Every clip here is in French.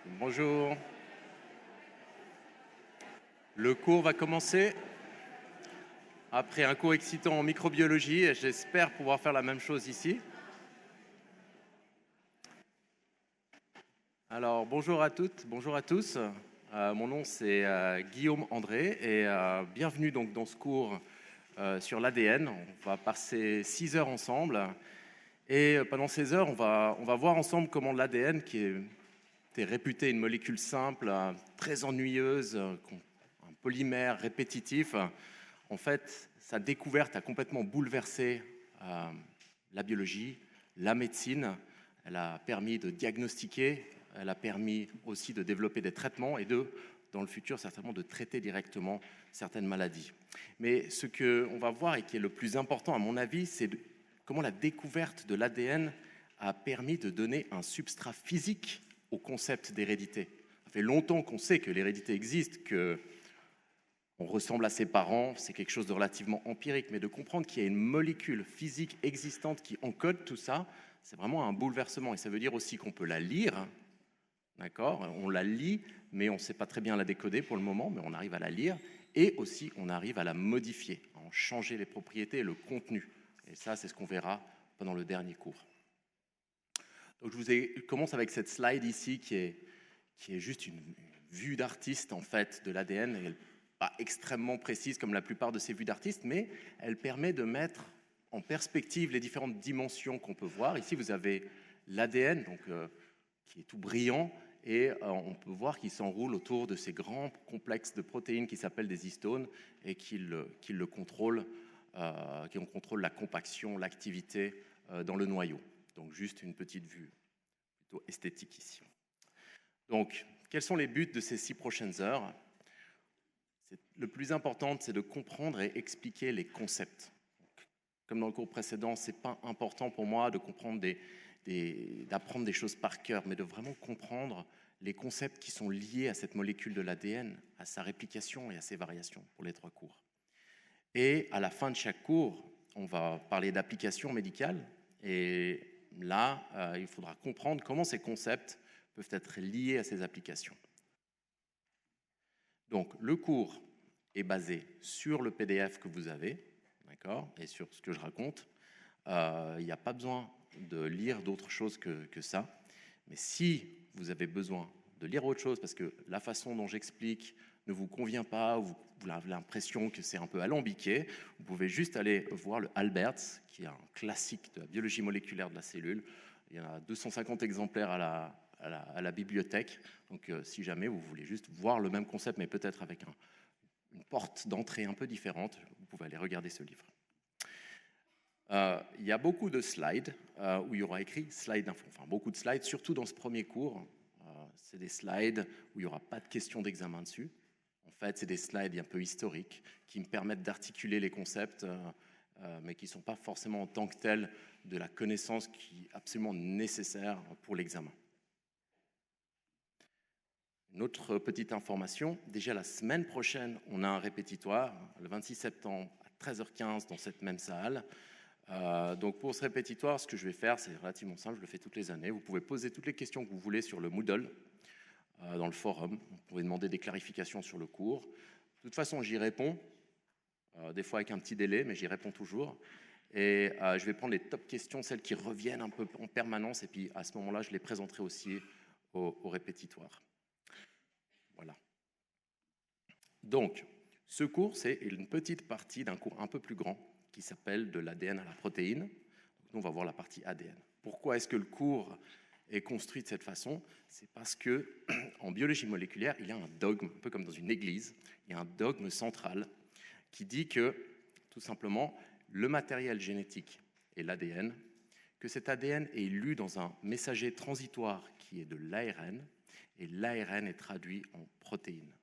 Bonjour. Le cours va commencer après un cours excitant en microbiologie et j'espère pouvoir faire la même chose ici. Alors bonjour à toutes, bonjour à tous. Mon nom c'est Guillaume André et bienvenue donc dans ce cours sur l'ADN. On va passer 6 heures ensemble et pendant ces heures on va voir ensemble comment l'ADN qui était réputé une molécule simple, très ennuyeuse, un polymère répétitif. En fait, sa découverte a complètement bouleversé la biologie, la médecine. Elle a permis de diagnostiquer, elle a permis aussi de développer des traitements et dans le futur, certainement, de traiter directement certaines maladies. Mais ce qu'on va voir et qui est le plus important, à mon avis, c'est comment la découverte de l'ADN a permis de donner un substrat physique au concept d'hérédité. Ça fait longtemps qu'on sait que l'hérédité existe, que on ressemble à ses parents, c'est quelque chose de relativement empirique, mais de comprendre qu'il y a une molécule physique existante qui encode tout ça, c'est vraiment un bouleversement. Et ça veut dire aussi qu'on peut la lire, d'accord? On la lit, mais on ne sait pas très bien la décoder pour le moment, mais on arrive à la lire. Et aussi, on arrive à la modifier, à en changer les propriétés et le contenu. Et ça, c'est ce qu'on verra pendant le dernier cours. Donc, je commence avec cette slide ici qui est juste une vue d'artiste, en fait, de l'ADN. Elle n'est pas extrêmement précise comme la plupart de ces vues d'artistes, mais elle permet de mettre en perspective les différentes dimensions qu'on peut voir. Ici, vous avez l'ADN, donc qui est tout brillant, et on peut voir qu'il s'enroule autour de ces grands complexes de protéines qui s'appellent des histones et qui le contrôlent, qui en contrôlent la compaction, l'activité dans le noyau. Donc juste une petite vue plutôt esthétique ici. Donc, quels sont les buts de ces 6 prochaines heures? Le plus important, c'est de comprendre et expliquer les concepts. Donc, comme dans le cours précédent, ce n'est pas important pour moi de comprendre d'apprendre des choses par cœur, mais de vraiment comprendre les concepts qui sont liés à cette molécule de l'ADN, à sa réplication et à ses variations pour les 3 cours. Et à la fin de chaque cours, on va parler d'applications médicales. Et là, il faudra comprendre comment ces concepts peuvent être liés à ces applications. Donc, le cours est basé sur le PDF que vous avez, d'accord, et sur ce que je raconte. Il n'y a pas besoin de lire d'autre chose que ça. Mais si vous avez besoin de lire autre chose, parce que la façon dont j'explique ne vous convient pas, ou vous avez l'impression que c'est un peu alambiqué, vous pouvez juste aller voir le Alberts, qui est un classique de la biologie moléculaire de la cellule. Il y en a 250 exemplaires à la bibliothèque. Donc, si jamais vous voulez juste voir le même concept, mais peut-être avec une porte d'entrée un peu différente, vous pouvez aller regarder ce livre. Il y a beaucoup de slides où il y aura écrit slide d'info, enfin beaucoup de slides, surtout dans ce premier cours. C'est des slides où il n'y aura pas de questions d'examen dessus. En fait, c'est des slides un peu historiques qui me permettent d'articuler les concepts, mais qui ne sont pas forcément en tant que tels de la connaissance qui est absolument nécessaire pour l'examen. Une autre petite information, déjà la semaine prochaine, on a un répétitoire, le 26 septembre à 13h15 dans cette même salle. Donc pour ce répétitoire, ce que je vais faire, c'est relativement simple, je le fais toutes les années. Vous pouvez poser toutes les questions que vous voulez sur le Moodle, dans le forum. Vous pouvez demander des clarifications sur le cours. De toute façon, j'y réponds, des fois avec un petit délai, mais j'y réponds toujours. Et je vais prendre les top questions, celles qui reviennent un peu en permanence, et puis à ce moment-là, je les présenterai aussi au répétitoire. Voilà. Donc, ce cours, c'est une petite partie d'un cours un peu plus grand qui s'appelle de l'ADN à la protéine. Donc, nous, on va voir la partie ADN. Pourquoi est-ce que le cours est construit de cette façon? C'est parce que en biologie moléculaire, il y a un dogme, un peu comme dans une église, il y a un dogme central qui dit que, tout simplement, le matériel génétique est l'ADN, que cet ADN est lu dans un messager transitoire qui est de l'ARN, et l'ARN est traduit en protéines.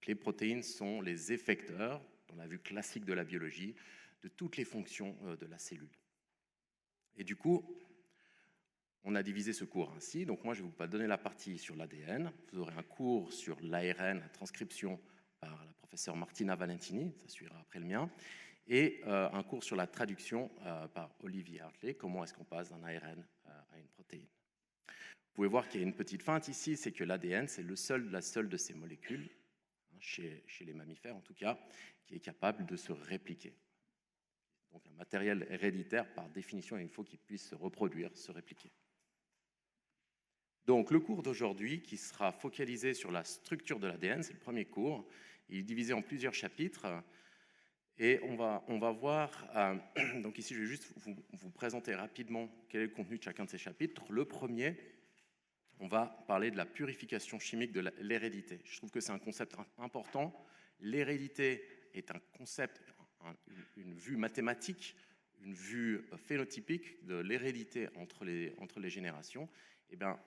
Les protéines sont les effecteurs, dans la vue classique de la biologie, de toutes les fonctions de la cellule. Et du coup, on a divisé ce cours ainsi. Donc moi, je vais vous donner la partie sur l'ADN. Vous aurez un cours sur l'ARN, la transcription par la professeure Martina Valentini, ça suivra après le mien, et un cours sur la traduction par Olivier Hartley, comment est-ce qu'on passe d'un ARN à une protéine. Vous pouvez voir qu'il y a une petite feinte ici, c'est que l'ADN, c'est la seule de ces molécules, chez les mammifères en tout cas, qui est capable de se répliquer. Donc un matériel héréditaire, par définition, il faut qu'il puisse se reproduire, se répliquer. Donc le cours d'aujourd'hui, qui sera focalisé sur la structure de l'ADN, c'est le premier cours. Il est divisé en plusieurs chapitres. Et on va voir, donc ici je vais juste vous présenter rapidement quel est le contenu de chacun de ces chapitres. Le premier, on va parler de la purification chimique de l'hérédité. Je trouve que c'est un concept important. L'hérédité est un concept, une vue mathématique, une vue phénotypique de l'hérédité entre les générations. Eh bien,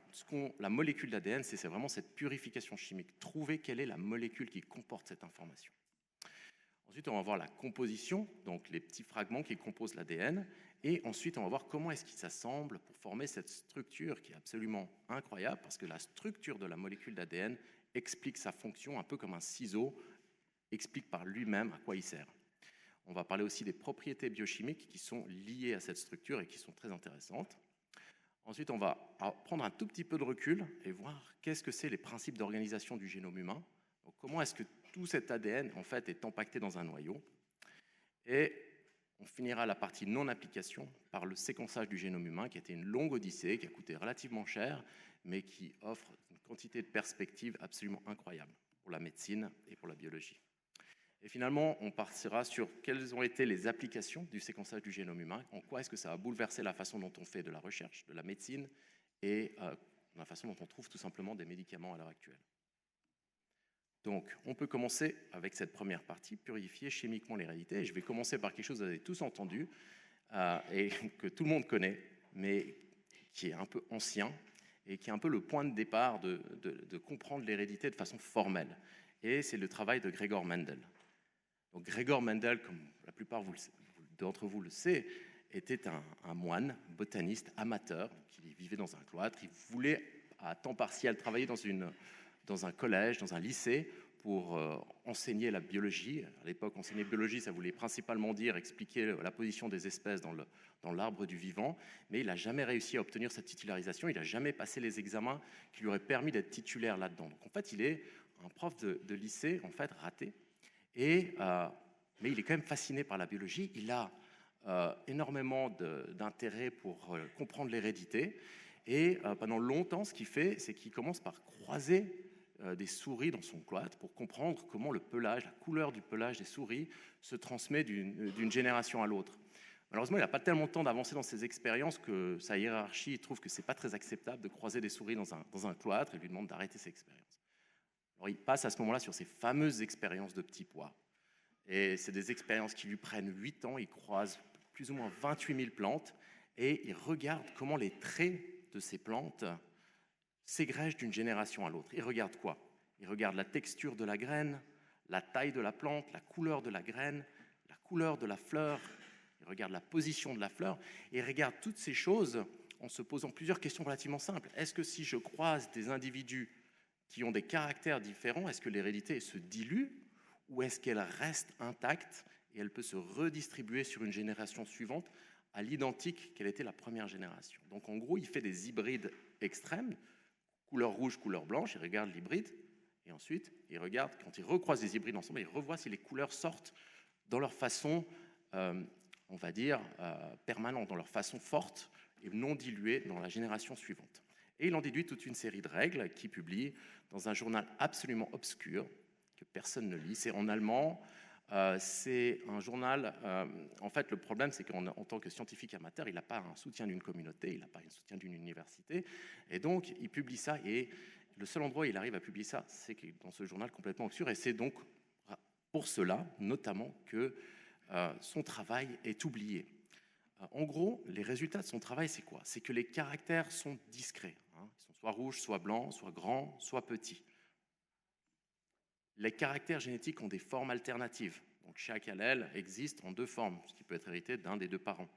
la molécule d'ADN, c'est vraiment cette purification chimique. Trouver quelle est la molécule qui comporte cette information. Ensuite, on va voir la composition, donc les petits fragments qui composent l'ADN. Et ensuite, on va voir comment est-ce qu'ils s'assemblent pour former cette structure qui est absolument incroyable, parce que la structure de la molécule d'ADN explique sa fonction, un peu comme un ciseau, explique par lui-même à quoi il sert. On va parler aussi des propriétés biochimiques qui sont liées à cette structure et qui sont très intéressantes. Ensuite, on va prendre un tout petit peu de recul et voir qu'est-ce que c'est les principes d'organisation du génome humain. Donc, comment est-ce que tout cet ADN en fait, est empaqueté dans un noyau. Et on finira la partie non-application par le séquençage du génome humain, qui a été une longue odyssée, qui a coûté relativement cher, mais qui offre une quantité de perspectives absolument incroyables pour la médecine et pour la biologie. Et finalement, on partira sur quelles ont été les applications du séquençage du génome humain, en quoi est-ce que ça a bouleversé la façon dont on fait de la recherche, de la médecine, et la façon dont on trouve tout simplement des médicaments à l'heure actuelle. Donc, on peut commencer avec cette première partie, purifier chimiquement l'hérédité. Et je vais commencer par quelque chose que vous avez tous entendu et que tout le monde connaît, mais qui est un peu ancien et qui est un peu le point de départ de comprendre l'hérédité de façon formelle. Et c'est le travail de Gregor Mendel. Donc, Gregor Mendel, comme la plupart d'entre vous le savent, était un moine, botaniste, amateur, qui vivait dans un cloître. Il voulait, à temps partiel, travailler dans un collège, dans un lycée, pour enseigner la biologie. À l'époque, enseigner la biologie, ça voulait principalement dire expliquer la position des espèces dans l'arbre du vivant, mais il n'a jamais réussi à obtenir cette titularisation, il n'a jamais passé les examens qui lui auraient permis d'être titulaire là-dedans. Donc en fait, il est un prof de lycée, en fait, raté, mais il est quand même fasciné par la biologie, il a énormément d'intérêt pour comprendre l'hérédité, et pendant longtemps, ce qu'il fait, c'est qu'il commence par croiser des souris dans son cloître pour comprendre comment le pelage, la couleur du pelage des souris se transmet d'une génération à l'autre. Malheureusement, il n'a pas tellement de temps d'avancer dans ses expériences que sa hiérarchie trouve que ce n'est pas très acceptable de croiser des souris dans un cloître et lui demande d'arrêter ses expériences. Alors il passe à ce moment-là sur ces fameuses expériences de petits pois. Et c'est des expériences qui lui prennent 8 ans, il croise plus ou moins 28 000 plantes et il regarde comment les traits de ces plantes s'égrègent d'une génération à l'autre. Il regarde quoi? Il regarde la texture de la graine, la taille de la plante, la couleur de la graine, la couleur de la fleur, il regarde la position de la fleur, et il regarde toutes ces choses en se posant plusieurs questions relativement simples. Est-ce que si je croise des individus qui ont des caractères différents, est-ce que l'hérédité se dilue ou est-ce qu'elle reste intacte et elle peut se redistribuer sur une génération suivante à l'identique qu'elle était la première génération? Donc en gros, il fait des hybrides extrêmes, couleur rouge, couleur blanche, il regarde l'hybride, et ensuite, il regarde, quand il recroise les hybrides ensemble, il revoit si les couleurs sortent dans leur façon, on va dire, permanente, dans leur façon forte et non diluée dans la génération suivante. Et il en déduit toute une série de règles qu'il publie dans un journal absolument obscur, que personne ne lit. C'est en allemand. C'est un journal, en fait le problème c'est qu'en tant que scientifique amateur, il n'a pas un soutien d'une communauté, il n'a pas un soutien d'une université, et donc il publie ça, et le seul endroit où il arrive à publier ça, c'est dans ce journal complètement obscur, et c'est donc pour cela, notamment, que son travail est oublié. En gros, les résultats de son travail, c'est quoi? C'est que les caractères sont discrets, hein. Ils sont soit rouges, soit blancs, soit grands, soit petits. Les caractères génétiques ont des formes alternatives. Donc chaque allèle existe en 2 formes, ce qui peut être hérité d'un des 2 parents.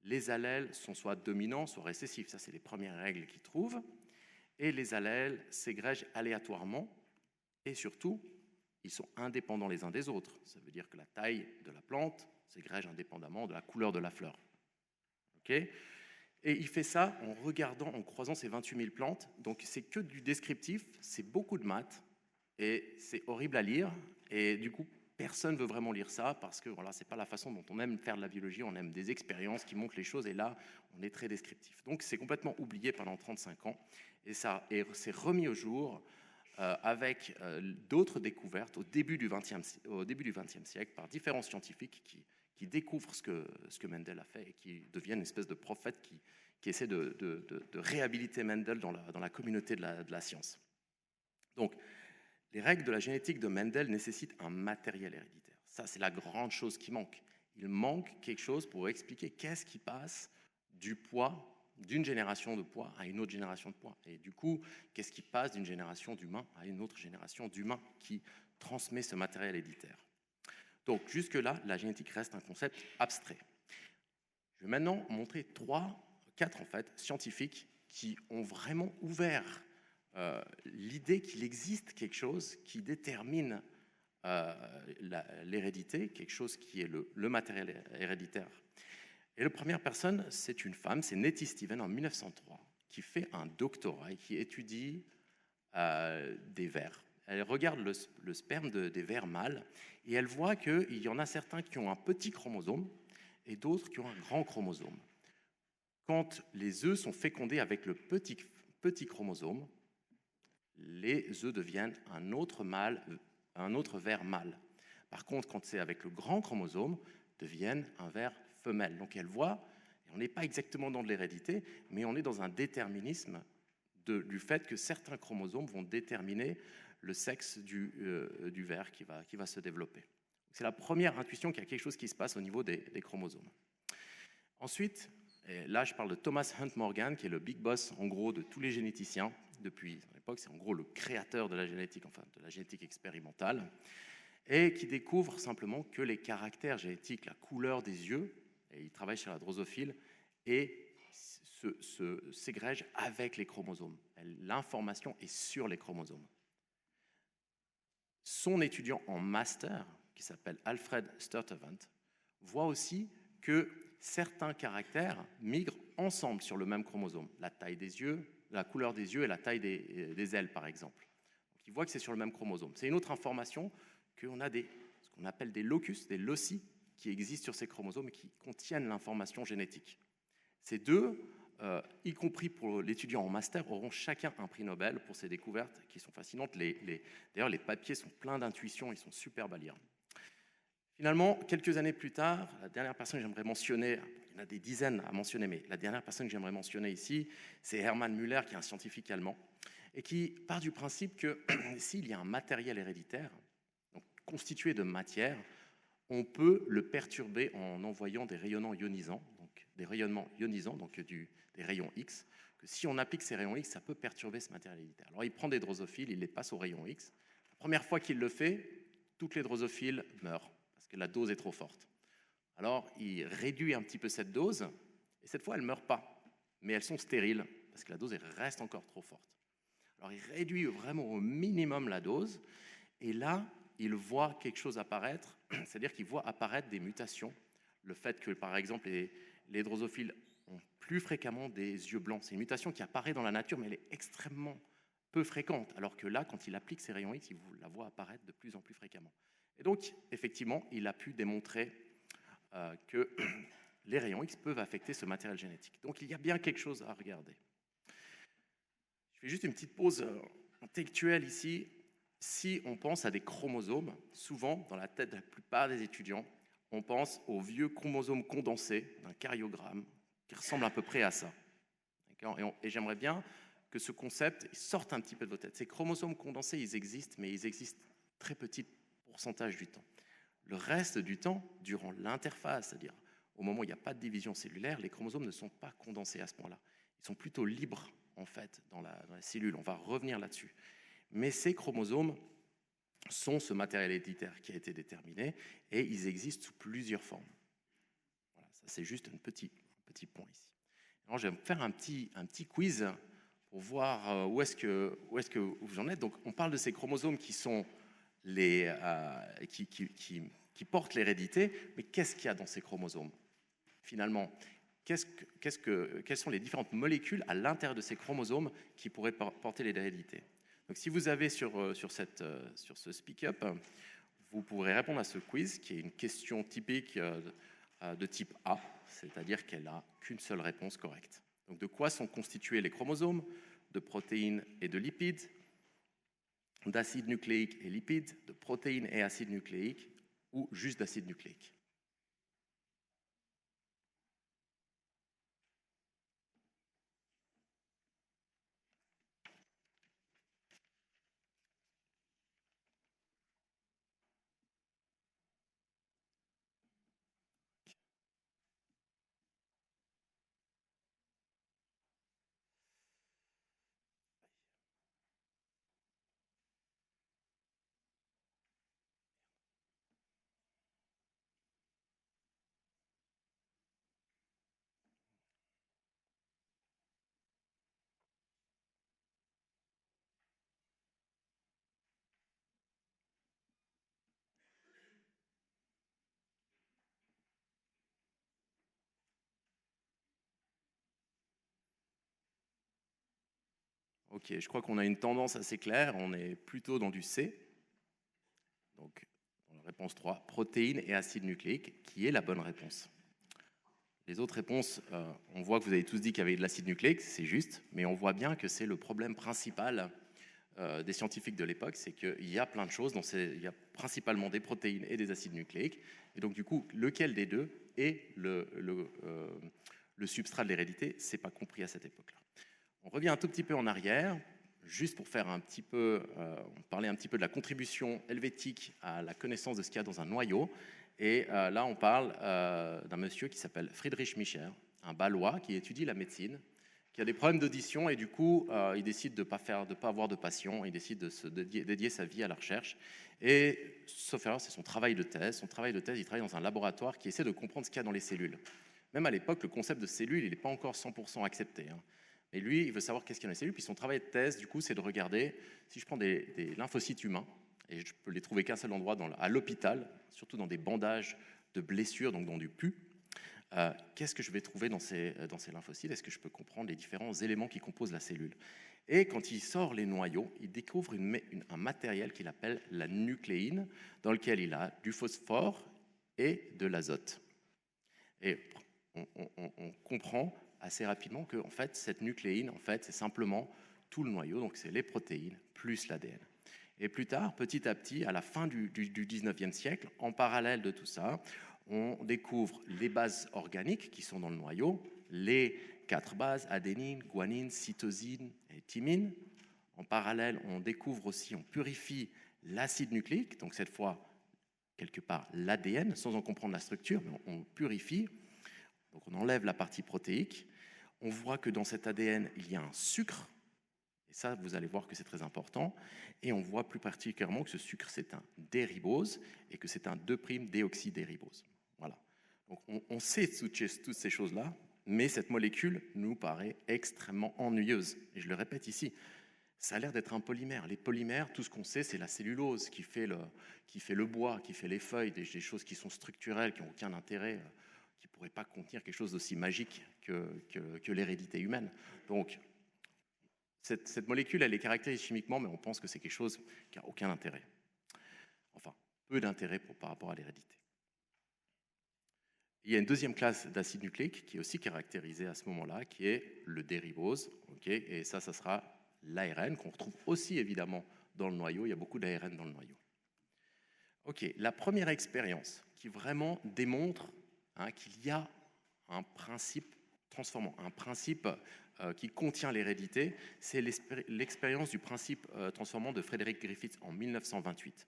Les allèles sont soit dominants, soit récessifs. Ça, c'est les premières règles qu'ils trouvent. Et les allèles s'égrègent aléatoirement. Et surtout, ils sont indépendants les uns des autres. Ça veut dire que la taille de la plante s'égrège indépendamment de la couleur de la fleur. Okay? Et il fait ça en regardant, en croisant ces 28 000 plantes. Donc c'est que du descriptif, c'est beaucoup de maths, et c'est horrible à lire. Et du coup, personne ne veut vraiment lire ça, parce que voilà, ce n'est pas la façon dont on aime faire de la biologie, on aime des expériences qui montrent les choses, et là, on est très descriptif. Donc c'est complètement oublié pendant 35 ans, et ça s'est remis au jour avec d'autres découvertes au début du XXe siècle par différents scientifiques qui découvrent ce que Mendel a fait et qui deviennent une espèce de prophète qui essaie de réhabiliter Mendel dans la communauté de la science. Donc, les règles de la génétique de Mendel nécessitent un matériel héréditaire. Ça, c'est la grande chose qui manque. Il manque quelque chose pour expliquer qu'est-ce qui passe du poids, d'une génération de poids à une autre génération de poids. Et du coup, qu'est-ce qui passe d'une génération d'humains à une autre génération d'humains qui transmet ce matériel héréditaire. Donc, jusque-là, la génétique reste un concept abstrait. Je vais maintenant montrer quatre en fait, scientifiques qui ont vraiment ouvert l'idée qu'il existe quelque chose qui détermine l'hérédité, quelque chose qui est le matériel héréditaire. Et la première personne, c'est une femme, c'est Nettie Stevens en 1903, qui fait un doctorat et qui étudie des vers. Elle regarde le sperme des vers mâles et elle voit qu'il y en a certains qui ont un petit chromosome et d'autres qui ont un grand chromosome. Quand les œufs sont fécondés avec le petit chromosome, les œufs deviennent un autre ver mâle. Par contre, quand c'est avec le grand chromosome, deviennent un ver femelle. Donc elle voit, et on n'est pas exactement dans de l'hérédité, mais on est dans un déterminisme du fait que certains chromosomes vont déterminer le sexe du ver qui va se développer. C'est la première intuition qu'il y a quelque chose qui se passe au niveau des chromosomes. Ensuite, et là je parle de Thomas Hunt Morgan, qui est le big boss en gros de tous les généticiens depuis l'époque, c'est en gros le créateur de la génétique, enfin de la génétique expérimentale, et qui découvre simplement que les caractères génétiques, la couleur des yeux, et il travaille sur la drosophile, et s'égrège avec les chromosomes. L'information est sur les chromosomes. Son étudiant en master, qui s'appelle Alfred Sturtevant, voit aussi que certains caractères migrent ensemble sur le même chromosome. La taille des yeux, la couleur des yeux et la taille des ailes, par exemple. Donc, il voit que c'est sur le même chromosome. C'est une autre information qu'on a ce qu'on appelle des locus, des loci, qui existent sur ces chromosomes et qui contiennent l'information génétique. Ces deux, y compris pour l'étudiant en master, auront chacun un prix Nobel pour ces découvertes qui sont fascinantes. D'ailleurs, les papiers sont pleins d'intuitions, ils sont superbes à lire. Finalement, quelques années plus tard, la dernière personne que j'aimerais mentionner, il y en a des dizaines à mentionner, mais la dernière personne que j'aimerais mentionner ici, c'est Hermann Müller, qui est un scientifique allemand, et qui part du principe que s'il y a un matériel héréditaire, donc constitué de matière, on peut le perturber en envoyant des rayonnements ionisants, donc des rayons X, que si on applique ces rayons X, ça peut perturber ce matériel héréditaire. Alors il prend des drosophiles, il les passe aux rayons X. La première fois qu'il le fait, toutes les drosophiles meurent, parce que la dose est trop forte. Alors il réduit un petit peu cette dose, et cette fois elles ne meurent pas, mais elles sont stériles, parce que la dose reste encore trop forte. Alors il réduit vraiment au minimum la dose, et là, il voit quelque chose apparaître, c'est-à-dire qu'il voit apparaître des mutations. Le fait que, par exemple, les drosophiles ont plus fréquemment des yeux blancs. C'est une mutation qui apparaît dans la nature, mais elle est extrêmement peu fréquente. Alors que là, quand il applique ces rayons X, il la voit apparaître de plus en plus fréquemment. Et donc, effectivement, il a pu démontrer que les rayons X peuvent affecter ce matériel génétique. Donc, il y a bien quelque chose à regarder. Je fais juste une petite pause intellectuelle ici. Si on pense à des chromosomes, souvent, dans la tête de la plupart des étudiants, on pense aux vieux chromosomes condensés d'un karyogramme qui ressemble à peu près à ça. Et j'aimerais bien que ce concept sorte un petit peu de votre tête. Ces chromosomes condensés, ils existent, mais ils existent très petit pourcentage du temps. Le reste du temps, durant l'interphase, c'est-à-dire au moment où il n'y a pas de division cellulaire, les chromosomes ne sont pas condensés à ce point-là. Ils sont plutôt libres, en fait, dans la cellule. On va revenir là-dessus. Mais ces chromosomes sont ce matériel héréditaire qui a été déterminé et ils existent sous plusieurs formes. Voilà, ça c'est juste un petit point ici. Alors, je vais faire un petit quiz pour voir où est-ce que vous en êtes. Donc, on parle de ces chromosomes qui sont qui portent l'hérédité, mais qu'est-ce qu'il y a dans ces chromosomes? Finalement, quelles sont les différentes molécules à l'intérieur de ces chromosomes qui pourraient porter l'hérédité. Donc si vous avez sur ce Speak Up, vous pourrez répondre à ce quiz qui est une question typique de type A, c'est-à-dire qu'elle n'a qu'une seule réponse correcte. Donc de quoi sont constitués les chromosomes? De protéines et de lipides, d'acides nucléiques et lipides, de protéines et acides nucléiques, ou juste d'acides nucléiques. Ok, je crois qu'on a une tendance assez claire, on est plutôt dans du C. Donc, dans la réponse 3, protéines et acides nucléiques, qui est la bonne réponse. Les autres réponses, on voit que vous avez tous dit qu'il y avait de l'acide nucléique, c'est juste, mais on voit bien que c'est le problème principal des scientifiques de l'époque, c'est qu'il y a plein de choses, il y a principalement des protéines et des acides nucléiques, et donc du coup, lequel des deux est le substrat de l'hérédité, c'est pas compris à cette époque-là. On revient un tout petit peu en arrière, juste pour faire parler un petit peu de la contribution helvétique à la connaissance de ce qu'il y a dans un noyau. Et là, on parle d'un monsieur qui s'appelle Friedrich Micher, un Bâlois qui étudie la médecine, qui a des problèmes d'audition et du coup, il décide de ne pas avoir de patient, il décide de se dédier sa vie à la recherche. Et sauf erreur, c'est son travail de thèse. Son travail de thèse, il travaille dans un laboratoire qui essaie de comprendre ce qu'il y a dans les cellules. Même à l'époque, le concept de cellule, il n'est pas encore 100% accepté. Et lui, il veut savoir qu'est-ce qu'il y a dans les cellules. Puis son travail de thèse, du coup, c'est de regarder, si je prends des lymphocytes humains, et je peux les trouver qu'un seul endroit à l'hôpital, surtout dans des bandages de blessures, donc dans du pus, qu'est-ce que je vais trouver dans ces lymphocytes? Est-ce que je peux comprendre les différents éléments qui composent la cellule? Et quand il sort les noyaux, il découvre un matériel qu'il appelle la nucléine, dans lequel il a du phosphore et de l'azote. Et on comprend assez rapidement que en fait, cette nucléine, en fait, c'est simplement tout le noyau, donc c'est les protéines plus l'ADN. Et plus tard, petit à petit, à la fin du 19e siècle, en parallèle de tout ça, on découvre les bases organiques qui sont dans le noyau, les 4 bases, adénine, guanine, cytosine et thymine. En parallèle, on découvre aussi, on purifie l'acide nucléique, donc cette fois, quelque part, l'ADN, sans en comprendre la structure, mais on purifie. Donc on enlève la partie protéique. On voit que dans cet ADN, il y a un sucre. Et ça, vous allez voir que c'est très important. Et on voit plus particulièrement que ce sucre, c'est un déribose et que c'est un 2'-déoxydéribose. Voilà. Donc on sait toutes ces choses-là, mais cette molécule nous paraît extrêmement ennuyeuse. Et je le répète ici, ça a l'air d'être un polymère. Les polymères, tout ce qu'on sait, c'est la cellulose qui fait le bois, qui fait les feuilles, des choses qui sont structurelles, qui n'ont aucun intérêt, qui ne pourraient pas contenir quelque chose d'aussi magique que l'hérédité humaine. Donc, cette molécule, elle est caractérisée chimiquement, mais on pense que c'est quelque chose qui n'a aucun intérêt. Enfin, peu d'intérêt par rapport à l'hérédité. Il y a une deuxième classe d'acide nucléique qui est aussi caractérisée à ce moment-là, qui est le déribose. Et ça sera l'ARN, qu'on retrouve aussi évidemment dans le noyau. Il y a beaucoup d'ARN dans le noyau. La première expérience qui vraiment démontre qu'il y a un principe transformant, un principe qui contient l'hérédité, c'est l'expérience du principe transformant de Frederick Griffith en 1928.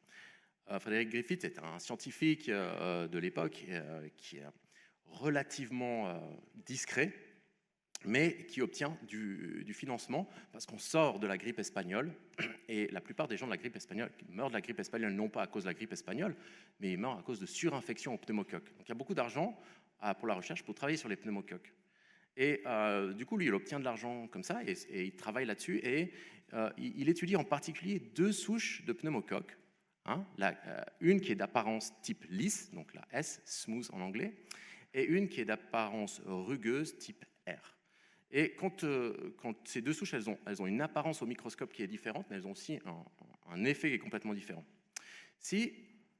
Frederick Griffith est un scientifique de l'époque qui est relativement discret, mais qui obtient du financement parce qu'on sort de la grippe espagnole et la plupart des gens de la grippe espagnole meurent de la grippe espagnole non pas à cause de la grippe espagnole, mais ils meurent à cause de surinfection aux pneumocoques. Donc il y a beaucoup d'argent pour la recherche pour travailler sur les pneumocoques. Et du coup, lui, il obtient de l'argent comme ça et il travaille là-dessus et il étudie en particulier 2 souches de pneumocoques. Une qui est d'apparence type lisse, donc la S, smooth en anglais, et une qui est d'apparence rugueuse type R. Et quand ces deux souches, elles ont une apparence au microscope qui est différente, mais elles ont aussi un effet qui est complètement différent. Si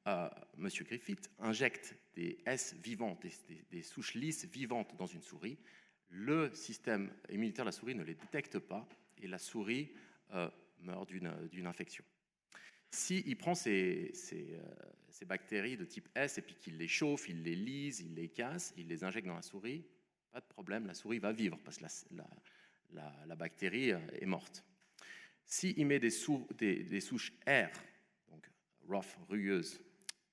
M. Griffith injecte des S vivantes, des souches lisses vivantes dans une souris, le système immunitaire de la souris ne les détecte pas et la souris meurt d'une infection. S'il prend ces bactéries de type S et puis qu'il les chauffe, il les lise, il les casse, il les injecte dans la souris, pas de problème, la souris va vivre parce que la bactérie est morte. S'il met des souches R, donc rough, rugueuses,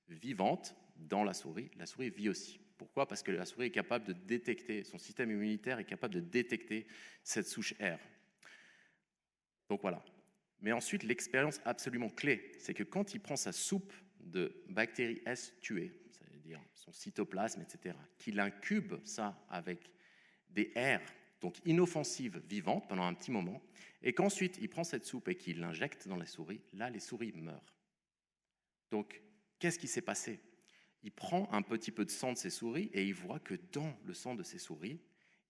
vivantes dans la souris vit aussi. Pourquoi? Parce que la souris est capable de détecter, son système immunitaire est capable de détecter cette souche R. Donc voilà. Mais ensuite, l'expérience absolument clé, c'est que quand il prend sa soupe de bactéries S tuées, c'est-à-dire son cytoplasme, etc., qu'il incube ça avec des R, donc inoffensives, vivantes, pendant un petit moment, et qu'ensuite il prend cette soupe et qu'il l'injecte dans les souris, là, les souris meurent. Donc, qu'est-ce qui s'est passé? Il prend un petit peu de sang de ces souris et il voit que dans le sang de ces souris,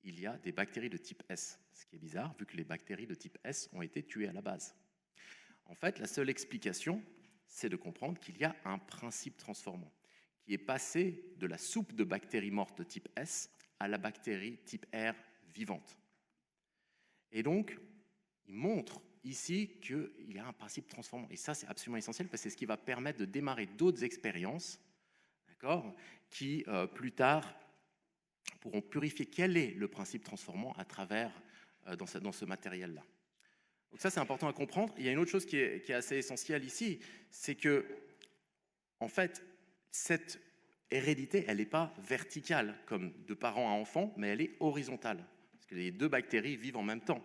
il y a des bactéries de type S. Ce qui est bizarre, vu que les bactéries de type S ont été tuées à la base. En fait, la seule explication, c'est de comprendre qu'il y a un principe transformant qui est passé de la soupe de bactéries mortes de type S à la bactérie type R vivante. Et donc, il montre ici qu'il y a un principe transformant. Et ça, c'est absolument essentiel parce que c'est ce qui va permettre de démarrer d'autres expériences, d'accord, qui, plus tard, pourront purifier quel est le principe transformant à travers, dans ce matériel-là. Donc ça, c'est important à comprendre. Il y a une autre chose qui est assez essentielle ici, c'est que, en fait, cette hérédité, elle n'est pas verticale, comme de parents à enfants, mais elle est horizontale, parce que les deux bactéries vivent en même temps.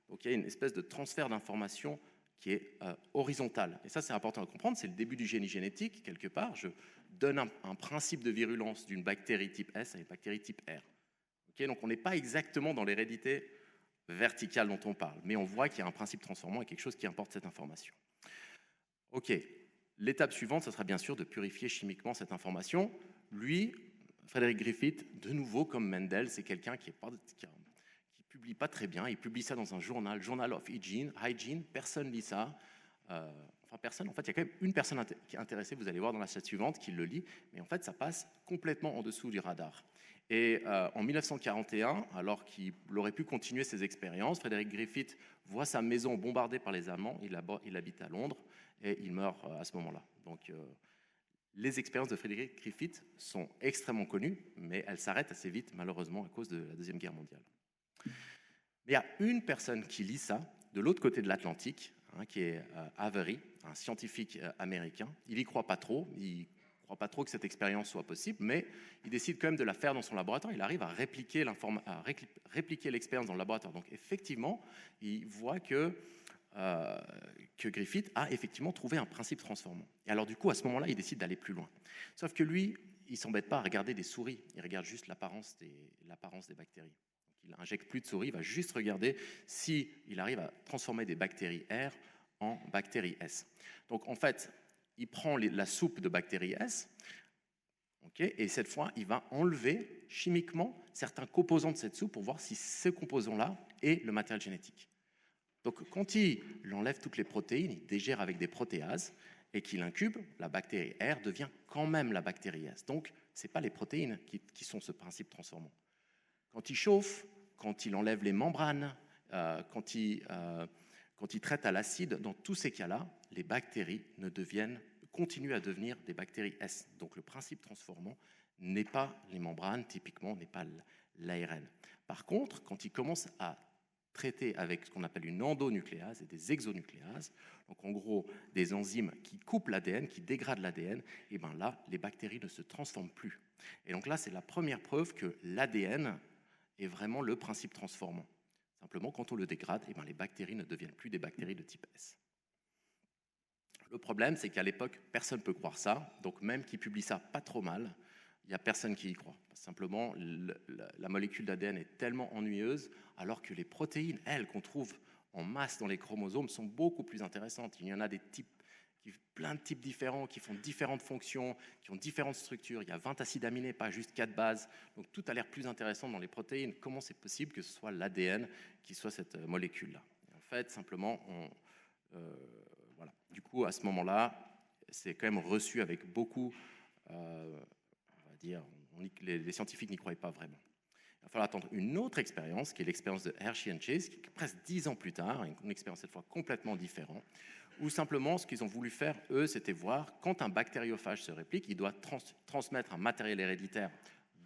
Donc il y a une espèce de transfert d'informations qui est horizontal. Et ça, c'est important à comprendre, c'est le début du génie génétique, quelque part. Je donne un principe de virulence d'une bactérie type S à une bactérie type R. Okay, donc on n'est pas exactement dans l'hérédité verticale dont on parle, mais on voit qu'il y a un principe transformant et quelque chose qui importe cette information. Ok, l'étape suivante, ce sera bien sûr de purifier chimiquement cette information. Lui, Frédéric Griffith, de nouveau comme Mendel, c'est quelqu'un qui publie pas très bien. Il publie ça dans un journal, Journal of Hygiene, personne lit ça. Enfin, personne, en fait, il y a quand même une personne qui est intéressée, vous allez voir dans la slide suivante, qui le lit, mais en fait, ça passe complètement en dessous du radar. Et en 1941, alors qu'il aurait pu continuer ses expériences, Frédéric Griffith voit sa maison bombardée par les Allemands, il habite à Londres, et il meurt à ce moment-là. Donc, les expériences de Frédéric Griffith sont extrêmement connues, mais elles s'arrêtent assez vite, malheureusement, à cause de la Deuxième Guerre mondiale. Mais il y a une personne qui lit ça, de l'autre côté de l'Atlantique, qui est Avery, un scientifique américain. Il n'y croit pas trop, il ne croit pas trop que cette expérience soit possible, mais il décide quand même de la faire dans son laboratoire. Il arrive à répliquer l'expérience dans le laboratoire. Donc effectivement, il voit que Griffith a effectivement trouvé un principe transformant. Et alors du coup, à ce moment-là, il décide d'aller plus loin. Sauf que lui, il ne s'embête pas à regarder des souris, il regarde juste l'apparence des bactéries. Il n'injecte plus de souris, il va juste regarder s'il arrive à transformer des bactéries R en bactéries S. Donc en fait, il prend la soupe de bactéries S, okay, et cette fois, il va enlever chimiquement certains composants de cette soupe pour voir si ce composant-là est le matériel génétique. Donc quand il enlève toutes les protéines, il dégère avec des protéases, et qu'il incube, la bactérie R devient quand même la bactérie S. Donc ce n'est pas les protéines qui sont ce principe transformant. Quand il chauffe, quand il enlève les membranes, quand il traite à l'acide, dans tous ces cas-là, les bactéries continuent à devenir des bactéries S. Donc le principe transformant n'est pas les membranes, typiquement, n'est pas l'ARN. Par contre, quand il commence à traiter avec ce qu'on appelle une endonucléase et des exonucléases, donc en gros des enzymes qui coupent l'ADN, qui dégradent l'ADN, et bien là, les bactéries ne se transforment plus. Et donc là, c'est la première preuve que l'ADN est vraiment le principe transformant. Simplement, quand on le dégrade, et bien les bactéries ne deviennent plus des bactéries de type S. Le problème, c'est qu'à l'époque, personne ne peut croire ça, donc même qu'il publie ça pas trop mal, il n'y a personne qui y croit. Simplement, la molécule d'ADN est tellement ennuyeuse, alors que les protéines, elles, qu'on trouve en masse dans les chromosomes, sont beaucoup plus intéressantes. Il y en a des types plein de types différents, qui font différentes fonctions, qui ont différentes structures. Il y a 20 acides aminés, pas juste 4 bases. Donc tout a l'air plus intéressant dans les protéines. Comment c'est possible que ce soit l'ADN qui soit cette molécule-là? En fait, simplement, voilà. Du coup, à ce moment-là, c'est quand même reçu avec beaucoup, on va dire, les scientifiques n'y croyaient pas vraiment. Il va falloir attendre une autre expérience, qui est l'expérience de Hershey and Chase, qui est presque 10 ans plus tard, une expérience cette fois complètement différente, où simplement ce qu'ils ont voulu faire, eux, c'était voir quand un bactériophage se réplique, il doit transmettre un matériel héréditaire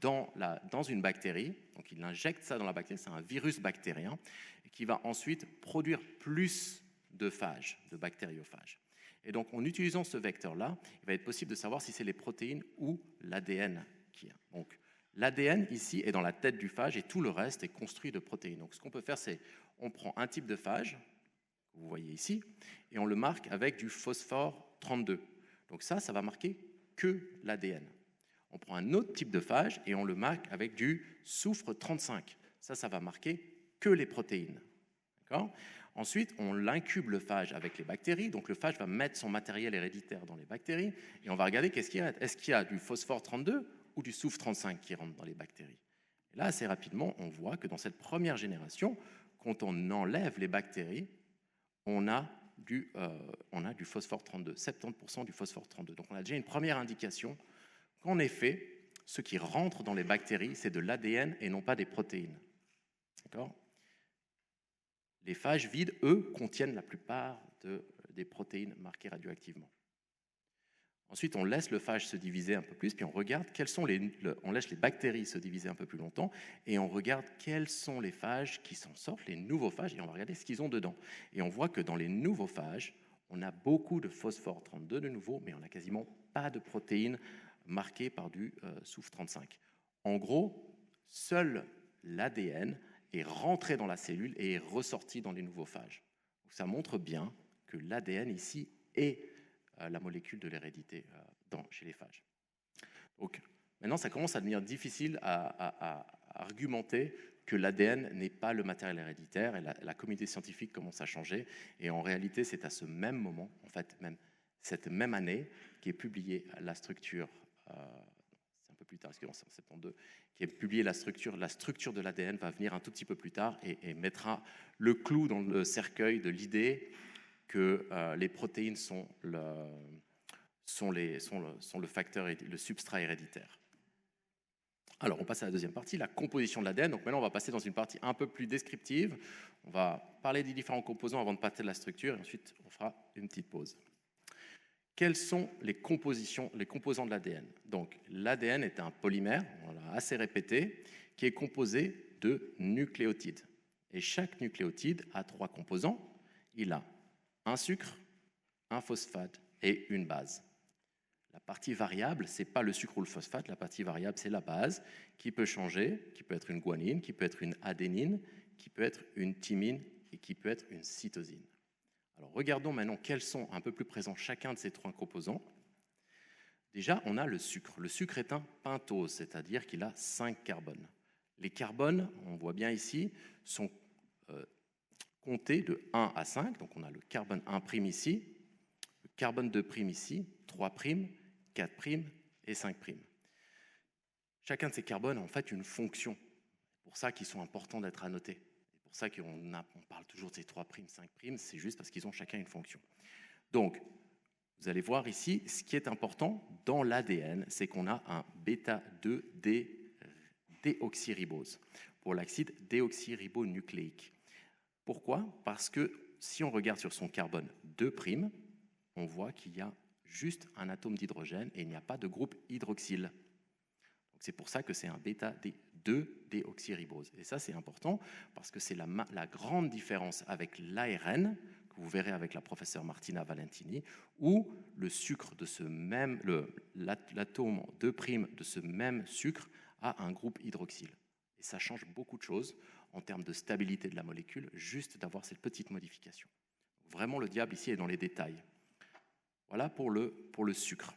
dans une bactérie, donc il injecte ça dans la bactérie, c'est un virus bactérien, et qui va ensuite produire plus de phages, de bactériophages. Et donc en utilisant ce vecteur-là, il va être possible de savoir si c'est les protéines ou l'ADN qui est. Donc l'ADN ici est dans la tête du phage et tout le reste est construit de protéines. Donc ce qu'on peut faire, c'est on prend un type de phage, que vous voyez ici, et on le marque avec du phosphore 32. Donc ça va marquer que l'ADN. On prend un autre type de phage et on le marque avec du soufre 35. Ça va marquer que les protéines. D'accord ? Ensuite, on l'incube le phage avec les bactéries. Donc le phage va mettre son matériel héréditaire dans les bactéries et on va regarder qu'est-ce qu'il y a. Est-ce qu'il y a du phosphore 32 ou du soufre 35 qui rentre dans les bactéries? Et là, assez rapidement, on voit que dans cette première génération, quand on enlève les bactéries, on a du phosphore 32, 70% du phosphore 32. Donc on a déjà une première indication qu'en effet, ce qui rentre dans les bactéries, c'est de l'ADN et non pas des protéines. D'accord ? Les phages vides, eux, contiennent la plupart des protéines marquées radioactivement. Ensuite, on laisse le phage se diviser un peu plus, puis on regarde on laisse les bactéries se diviser un peu plus longtemps, et on regarde quels sont les phages qui s'en sortent, les nouveaux phages, et on va regarder ce qu'ils ont dedans. Et on voit que dans les nouveaux phages, on a beaucoup de phosphore 32 de nouveau, mais on n'a quasiment pas de protéines marquées par du soufre 35. En gros, seul l'ADN est rentré dans la cellule et est ressorti dans les nouveaux phages. Donc ça montre bien que l'ADN ici est la molécule de l'hérédité chez les phages. Donc maintenant, ça commence à devenir difficile à argumenter que l'ADN n'est pas le matériel héréditaire, et la communauté scientifique commence à changer, et en réalité, c'est à ce même moment, en fait, même cette même année, qui est publiée la structure, c'est un peu plus tard, excusez-moi, c'est en 72, qui est publiée la structure de l'ADN va venir un tout petit peu plus tard et mettra le clou dans le cercueil de l'idée que les protéines sont le facteur, le substrat héréditaire. Alors, on passe à la deuxième partie, la composition de l'ADN. Donc maintenant, on va passer dans une partie un peu plus descriptive. On va parler des différents composants avant de passer de la structure, et ensuite, on fera une petite pause. Quels sont les composants de l'ADN? Donc, l'ADN est un polymère, on l'a assez répété, qui est composé de nucléotides. Et chaque nucléotide a 3 composants. Il a un sucre, un phosphate et une base. La partie variable, ce n'est pas le sucre ou le phosphate, la partie variable, c'est la base, qui peut changer, qui peut être une guanine, qui peut être une adénine, qui peut être une thymine et qui peut être une cytosine. Alors regardons maintenant quels sont un peu plus présents chacun de ces 3 composants. Déjà, on a le sucre. Le sucre est un pentose, c'est-à-dire qu'il a 5 carbones. Les carbones, on voit bien ici, sont comptés de 1 à 5, donc on a le carbone 1' ici, le carbone 2' ici, 3', 4' et 5'. Chacun de ces carbones a en fait une fonction. C'est pour ça qu'ils sont importants d'être annotés. C'est pour ça qu'on parle toujours de ces 3', 5', c'est juste parce qu'ils ont chacun une fonction. Donc, vous allez voir ici, ce qui est important dans l'ADN, c'est qu'on a un bêta-2 déoxyribose pour l'acide déoxyribonucléique. Pourquoi? Parce que si on regarde sur son carbone 2', on voit qu'il y a juste un atome d'hydrogène et il n'y a pas de groupe hydroxyle. Donc c'est pour ça que c'est un bêta-2 déoxyribose. Et ça, c'est important parce que c'est la grande différence avec l'ARN, que vous verrez avec la professeure Martina Valentini, où le sucre de l'atome 2' de ce même sucre a un groupe hydroxyle. Et ça change beaucoup de choses en termes de stabilité de la molécule, juste d'avoir cette petite modification. Vraiment, le diable ici est dans les détails. Voilà pour le sucre.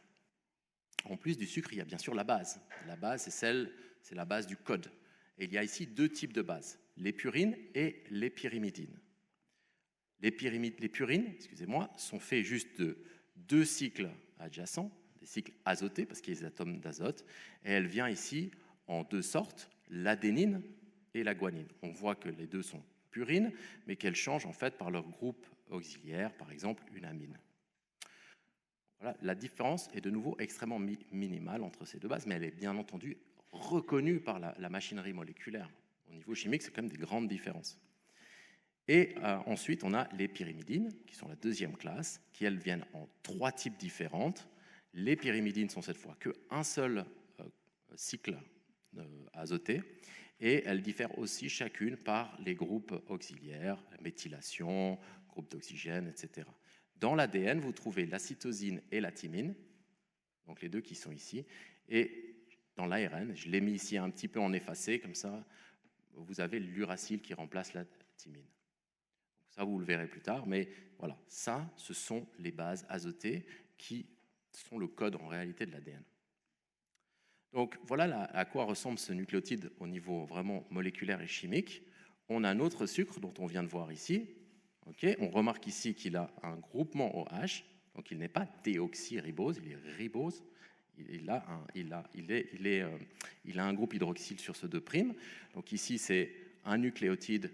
En plus du sucre, il y a bien sûr la base. La base, c'est la base du code. Et il y a ici 2 types de bases, les purines et les pyrimidines. Les purines, sont faits juste 2 cycles adjacents, des cycles azotés, parce qu'il y a des atomes d'azote, et elle vient ici en 2 sortes, l'adénine et la guanine. On voit que les deux sont purines, mais qu'elles changent en fait par leur groupe auxiliaire, par exemple une amine. Voilà, la différence est de nouveau extrêmement minimale entre ces deux bases, mais elle est bien entendu reconnue par la machinerie moléculaire. Au niveau chimique, c'est quand même des grandes différences. Et ensuite, on a les pyrimidines, qui sont la deuxième classe, qui elles viennent en 3 types différents. Les pyrimidines sont cette fois qu'un seul cycle azoté, et elles diffèrent aussi chacune par les groupes auxiliaires, la méthylation, groupe d'oxygène, etc. Dans l'ADN, vous trouvez la cytosine et la thymine, donc les deux qui sont ici, et dans l'ARN, je l'ai mis ici un petit peu en effacé, comme ça, vous avez l'uracile qui remplace la thymine. Ça, vous le verrez plus tard, mais voilà, ça, ce sont les bases azotées qui sont le code en réalité de l'ADN. Donc voilà à quoi ressemble ce nucléotide au niveau vraiment moléculaire et chimique. On a un autre sucre dont on vient de voir ici. Okay, on remarque ici qu'il a un groupement OH, donc il n'est pas déoxyribose, il est ribose. Il a un groupe hydroxyle sur ce 2'. Donc ici, c'est un nucléotide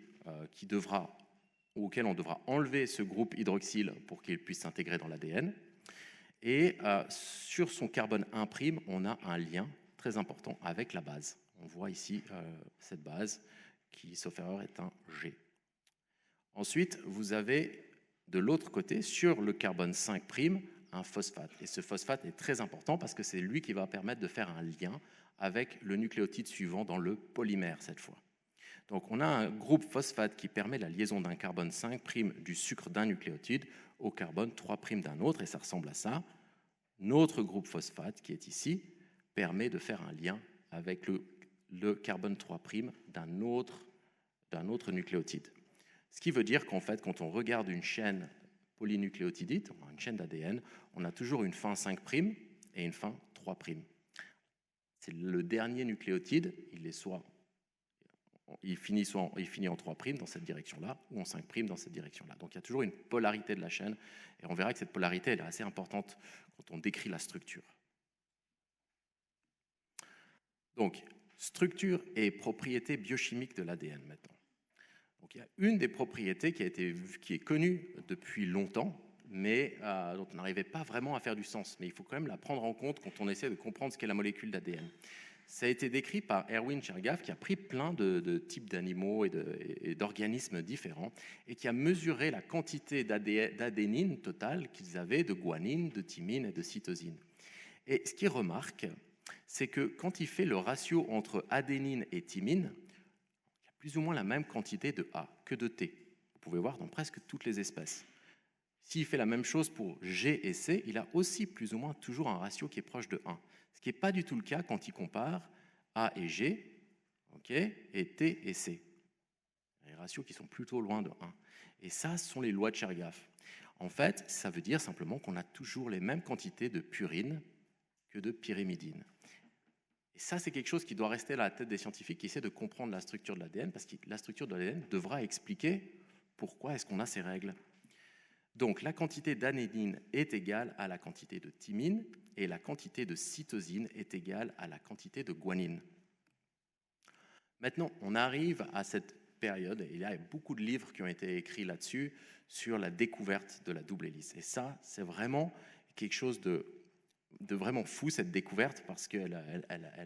auquel on devra enlever ce groupe hydroxyle pour qu'il puisse s'intégrer dans l'ADN. Et sur son carbone 1', on a un lien très important avec la base. On voit ici cette base qui, sauf erreur, est un G. Ensuite, vous avez de l'autre côté, sur le carbone 5', un phosphate. Et ce phosphate est très important parce que c'est lui qui va permettre de faire un lien avec le nucléotide suivant dans le polymère cette fois. Donc on a un groupe phosphate qui permet la liaison d'un carbone 5' du sucre d'un nucléotide au carbone 3' d'un autre, et ça ressemble à ça. Notre groupe phosphate, qui est ici, permet de faire un lien avec le carbone 3' d'un autre nucléotide. Ce qui veut dire qu'en fait, quand on regarde une chaîne polynucléotidite, une chaîne d'ADN, on a toujours une fin 5' et une fin 3'. C'est le dernier nucléotide, il finit en 3' dans cette direction-là, ou en 5' dans cette direction-là. Donc il y a toujours une polarité de la chaîne, et on verra que cette polarité elle est assez importante quand on décrit la structure. Donc, structure et propriétés biochimiques de l'ADN maintenant. Donc, il y a une des propriétés qui est connue depuis longtemps, mais dont on n'arrivait pas vraiment à faire du sens. Mais il faut quand même la prendre en compte quand on essaie de comprendre ce qu'est la molécule d'ADN. Ça a été décrit par Erwin Chargaff, qui a pris plein de types d'animaux et d'organismes différents, et qui a mesuré la quantité d'adénine totale qu'ils avaient, de guanine, de thymine et de cytosine. Et ce qu'il remarque, c'est que quand il fait le ratio entre adénine et thymine, il y a plus ou moins la même quantité de A que de T. Vous pouvez voir dans presque toutes les espèces. S'il fait la même chose pour G et C, il a aussi plus ou moins toujours un ratio qui est proche de 1. Ce qui n'est pas du tout le cas quand il compare A et G, et T et C. Les ratios qui sont plutôt loin de 1. Et ça, ce sont les lois de Chargaff. En fait, ça veut dire simplement qu'on a toujours les mêmes quantités de purine que de pyrimidine. Et ça, c'est quelque chose qui doit rester à la tête des scientifiques qui essaient de comprendre la structure de l'ADN, parce que la structure de l'ADN devra expliquer pourquoi est-ce qu'on a ces règles. Donc, la quantité d'adénine est égale à la quantité de thymine, et la quantité de cytosine est égale à la quantité de guanine. Maintenant, on arrive à cette période, et il y a beaucoup de livres qui ont été écrits là-dessus, sur la découverte de la double hélice. Et ça, c'est vraiment quelque chose de vraiment fou, cette découverte, parce qu'elle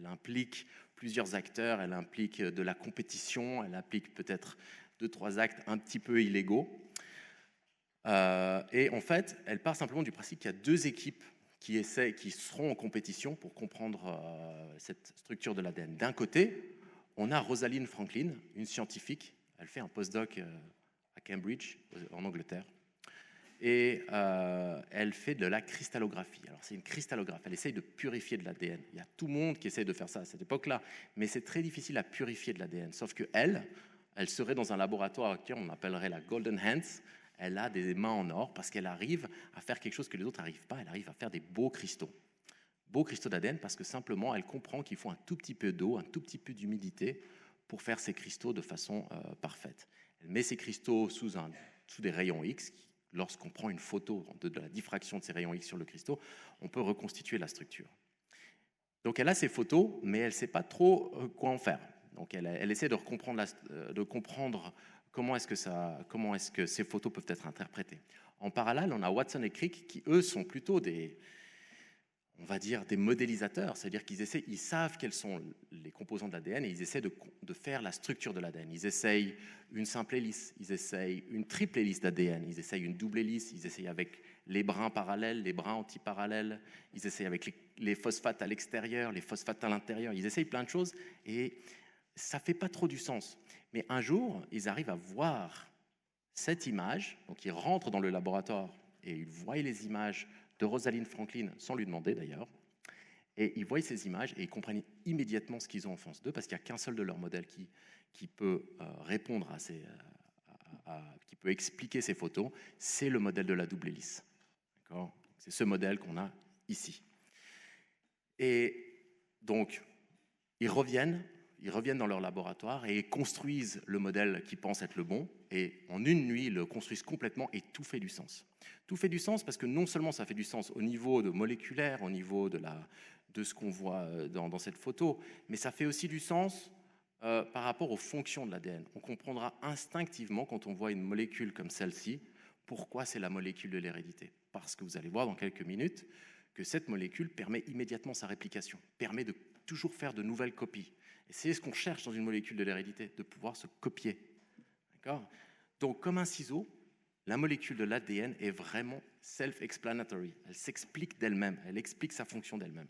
implique plusieurs acteurs, elle implique de la compétition, elle implique peut-être 2-3 actes un petit peu illégaux. Et en fait, elle part simplement du principe qu'il y a 2 équipes qui seront en compétition pour comprendre cette structure de l'ADN. D'un côté, on a Rosalind Franklin, une scientifique, elle fait un postdoc à Cambridge, en Angleterre, et elle fait de la cristallographie. Alors c'est une cristallographe, elle essaye de purifier de l'ADN. Il y a tout le monde qui essaye de faire ça à cette époque-là, mais c'est très difficile à purifier de l'ADN, sauf qu'elle serait dans un laboratoire qu'on appellerait la Golden Hands. Elle a des mains en or parce qu'elle arrive à faire quelque chose que les autres n'arrivent pas, elle arrive à faire des beaux cristaux d'ADN, parce que simplement elle comprend qu'il faut un tout petit peu d'eau, un tout petit peu d'humidité pour faire ces cristaux de façon parfaite. Elle met ces cristaux sous des rayons X lorsqu'on prend une photo de la diffraction de ces rayons X sur le cristaux, on peut reconstituer la structure. Donc elle a ces photos, mais elle ne sait pas trop quoi en faire. Donc elle essaie de comprendre comment est-ce que ces photos peuvent être interprétées. En parallèle, on a Watson et Crick qui, eux, sont plutôt des modélisateurs, c'est-à-dire ils savent quels sont les composants de l'ADN et ils essaient de faire la structure de l'ADN. Ils essayent une simple hélice, ils essayent une triple hélice d'ADN, ils essayent une double hélice, ils essayent avec les brins parallèles, les brins antiparallèles, ils essayent avec les phosphates à l'extérieur, les phosphates à l'intérieur, ils essayent plein de choses et ça ne fait pas trop du sens. Mais un jour, ils arrivent à voir cette image, donc ils rentrent dans le laboratoire et ils voient les images de Rosalind Franklin, sans lui demander d'ailleurs, et ils voient ces images et ils comprennent immédiatement ce qu'ils ont en face d'eux, parce qu'il n'y a qu'un seul de leurs modèles qui peut répondre qui peut expliquer ces photos, c'est le modèle de la double hélice. D'accord ? C'est ce modèle qu'on a ici. Et donc, ils reviennent dans leur laboratoire et construisent le modèle qu'ils pensent être le bon, et en une nuit, ils le construisent complètement et tout fait du sens. Tout fait du sens parce que non seulement ça fait du sens au niveau moléculaire, au niveau de ce qu'on voit dans cette photo, mais ça fait aussi du sens par rapport aux fonctions de l'ADN. On comprendra instinctivement quand on voit une molécule comme celle-ci, pourquoi c'est la molécule de l'hérédité. Parce que vous allez voir dans quelques minutes que cette molécule permet immédiatement sa réplication, permet de toujours faire de nouvelles copies. Et c'est ce qu'on cherche dans une molécule de l'hérédité, de pouvoir se copier. D'accord ? Donc, comme un ciseau, la molécule de l'ADN est vraiment self-explanatory. Elle s'explique d'elle-même, elle explique sa fonction d'elle-même.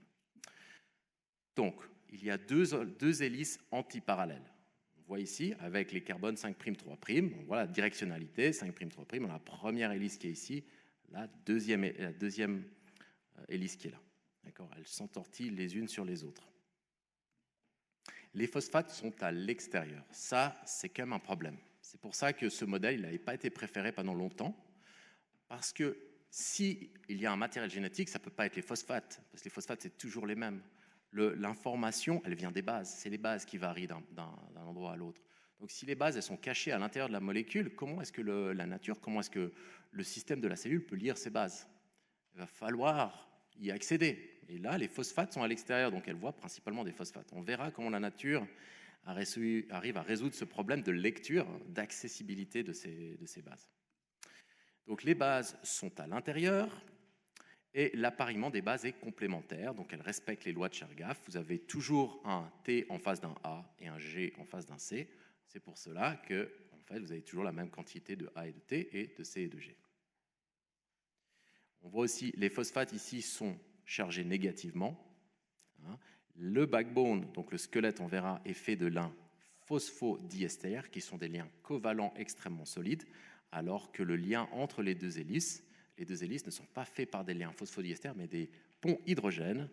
Donc, il y a deux hélices antiparallèles. On voit ici, avec les carbones 5', 3', on voit la directionnalité, 5', 3', on a la première hélice qui est ici, la deuxième hélice qui est là. D'accord ? Elles s'entortillent les unes sur les autres. Les phosphates sont à l'extérieur. Ça, c'est quand même un problème. C'est pour ça que ce modèle n'avait pas été préféré pendant longtemps, parce que s'il y a un matériel génétique, ça ne peut pas être les phosphates, parce que les phosphates, c'est toujours les mêmes. L'information, elle vient des bases. C'est les bases qui varient d'un endroit à l'autre. Donc si les bases elles sont cachées à l'intérieur de la molécule, comment est-ce que la nature, comment est-ce que le système de la cellule peut lire ces bases ? Il va falloir y accéder. Et là, les phosphates sont à l'extérieur, donc elle voit principalement des phosphates. On verra comment la nature arrive à résoudre ce problème de lecture, d'accessibilité de ces bases. Donc les bases sont à l'intérieur et l'appariement des bases est complémentaire, donc elles respectent les lois de Chargaff. Vous avez toujours un T en face d'un A et un G en face d'un C. C'est pour cela que en fait, vous avez toujours la même quantité de A et de T et de C et de G. On voit aussi les phosphates ici sont chargés négativement. Le backbone, donc le squelette, on verra, est fait de liens phosphodiester, qui sont des liens covalents extrêmement solides, alors que le lien entre les deux hélices ne sont pas faits par des liens phosphodiester, mais des ponts hydrogène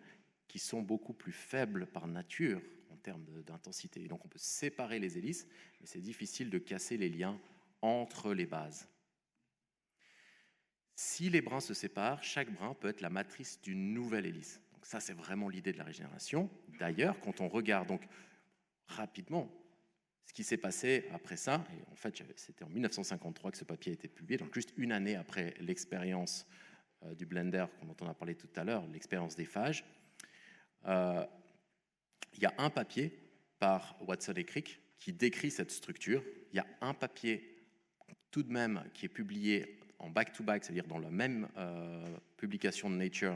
qui sont beaucoup plus faibles par nature en termes d'intensité. Donc on peut séparer les hélices, mais c'est difficile de casser les liens entre les bases. Si les brins se séparent, chaque brin peut être la matrice d'une nouvelle hélice. Donc ça, c'est vraiment l'idée de la régénération. D'ailleurs, quand on regarde donc rapidement ce qui s'est passé après ça, et en fait, c'était en 1953 que ce papier a été publié, donc juste une année après l'expérience du blender dont on a parlé tout à l'heure, l'expérience des phages, il y a un papier par Watson et Crick qui décrit cette structure. Il y a un papier tout de même qui est publié en back-to-back, c'est-à-dire dans la même publication de Nature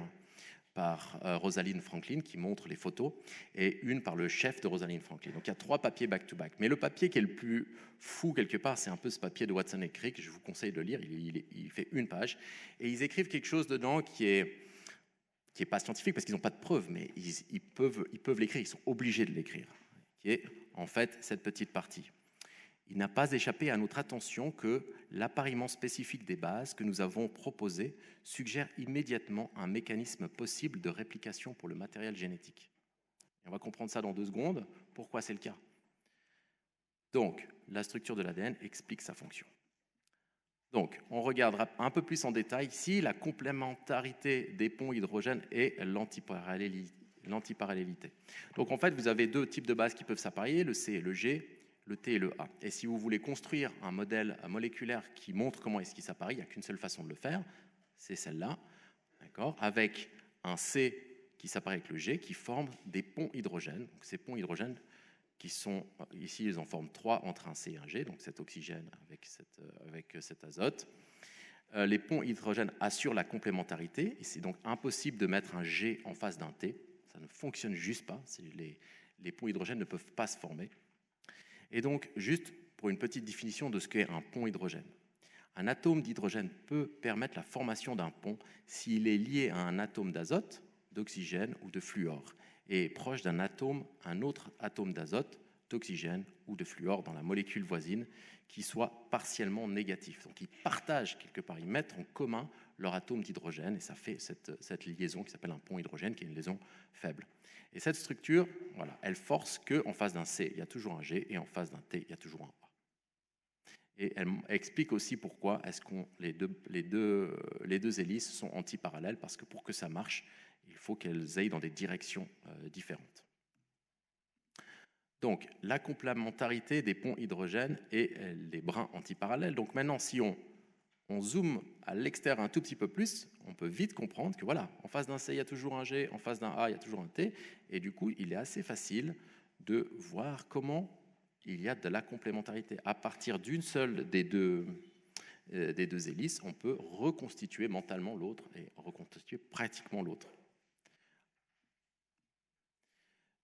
par Rosalind Franklin qui montre les photos, et une par le chef de Rosalind Franklin. Donc il y a 3 papiers back-to-back. Mais le papier qui est le plus fou quelque part, c'est un peu ce papier de Watson et Crick. Je vous conseille de le lire, il fait 1 page. Et ils écrivent quelque chose dedans qui est pas scientifique parce qu'ils n'ont pas de preuves, mais ils peuvent l'écrire, ils sont obligés de l'écrire, qui est en fait cette petite partie. Il n'a pas échappé à notre attention que l'appariement spécifique des bases que nous avons proposé suggère immédiatement un mécanisme possible de réplication pour le matériel génétique. Et on va comprendre ça dans 2 secondes, pourquoi c'est le cas. Donc, la structure de l'ADN explique sa fonction. Donc, on regardera un peu plus en détail ici la complémentarité des ponts hydrogène et l'antiparallélité. Donc, en fait, vous avez 2 types de bases qui peuvent s'apparier, le C et le G. le T et le A. Et si vous voulez construire un modèle moléculaire qui montre comment est-ce qu'il s'apparaît, il n'y a qu'une seule façon de le faire, c'est celle-là, d'accord, avec un C qui s'apparaît avec le G, qui forme des ponts hydrogènes. Donc, ces ponts hydrogènes qui sont, ici, ils en forment 3 entre un C et un G, donc cet oxygène avec cet azote. Les ponts hydrogènes assurent la complémentarité, et c'est donc impossible de mettre un G en face d'un T. Ça ne fonctionne juste pas, les ponts hydrogènes ne peuvent pas se former. Et donc, juste pour une petite définition de ce qu'est un pont hydrogène. Un atome d'hydrogène peut permettre la formation d'un pont s'il est lié à un atome d'azote, d'oxygène ou de fluor, et est proche d'un autre atome d'azote, d'oxygène ou de fluor dans la molécule voisine, qui soit partiellement négatif. Donc ils partagent quelque part, ils mettent en commun leur atome d'hydrogène, et ça fait cette liaison qui s'appelle un pont hydrogène, qui est une liaison faible. Et cette structure, voilà, elle force qu'en face d'un C, il y a toujours un G, et en face d'un T, il y a toujours un A. Et elle explique aussi pourquoi est-ce que les deux hélices sont antiparallèles, parce que pour que ça marche, il faut qu'elles aillent dans des directions différentes. Donc, la complémentarité des ponts hydrogène et les brins antiparallèles. Donc maintenant, si on zoome à l'extérieur un tout petit peu plus, on peut vite comprendre que voilà, en face d'un C, il y a toujours un G, en face d'un A, il y a toujours un T, et du coup, il est assez facile de voir comment il y a de la complémentarité. À partir d'une seule des deux hélices, on peut reconstituer mentalement l'autre et reconstituer pratiquement l'autre.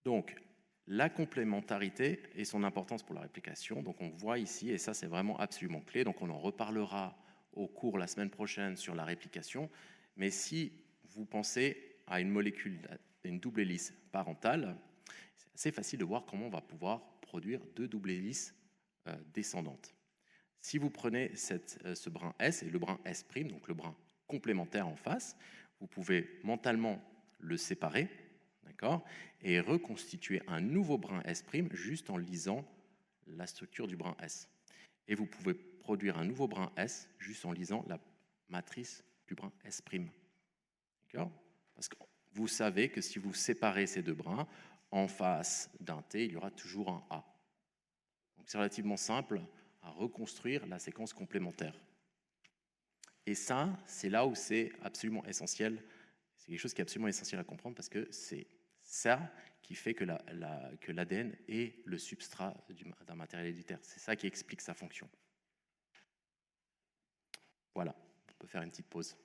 Donc, la complémentarité et son importance pour la réplication. Donc, on voit ici, et ça, c'est vraiment absolument clé. Donc, on en reparlera au cours la semaine prochaine sur la réplication. Mais si vous pensez à une molécule, une double hélice parentale, c'est assez facile de voir comment on va pouvoir produire deux doubles hélices descendantes. Si vous prenez ce brin S et le brin S', donc le brin complémentaire en face, vous pouvez mentalement le séparer, d'accord, et reconstituer un nouveau brin S' juste en lisant la structure du brin S. Et vous pouvez produire un nouveau brin S juste en lisant la matrice du brin S'. D'accord ? Parce que vous savez que si vous séparez ces deux brins, en face d'un T, il y aura toujours un A. Donc c'est relativement simple à reconstruire la séquence complémentaire. Et ça, c'est là où c'est absolument essentiel. C'est quelque chose qui est absolument essentiel à comprendre parce que c'est ça qui fait que l'ADN est le substrat d'un matériel héréditaire. C'est ça qui explique sa fonction. Voilà, on peut faire une petite pause.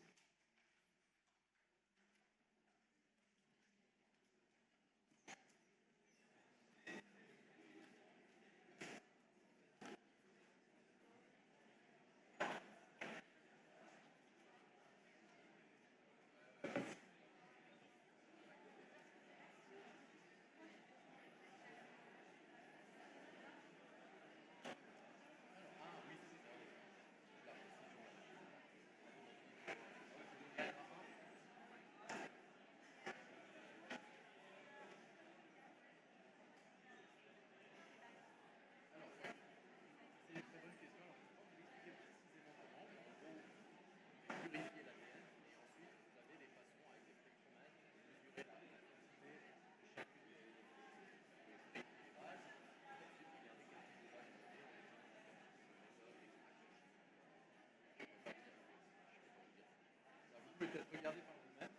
Peut-être regarder par vous-même.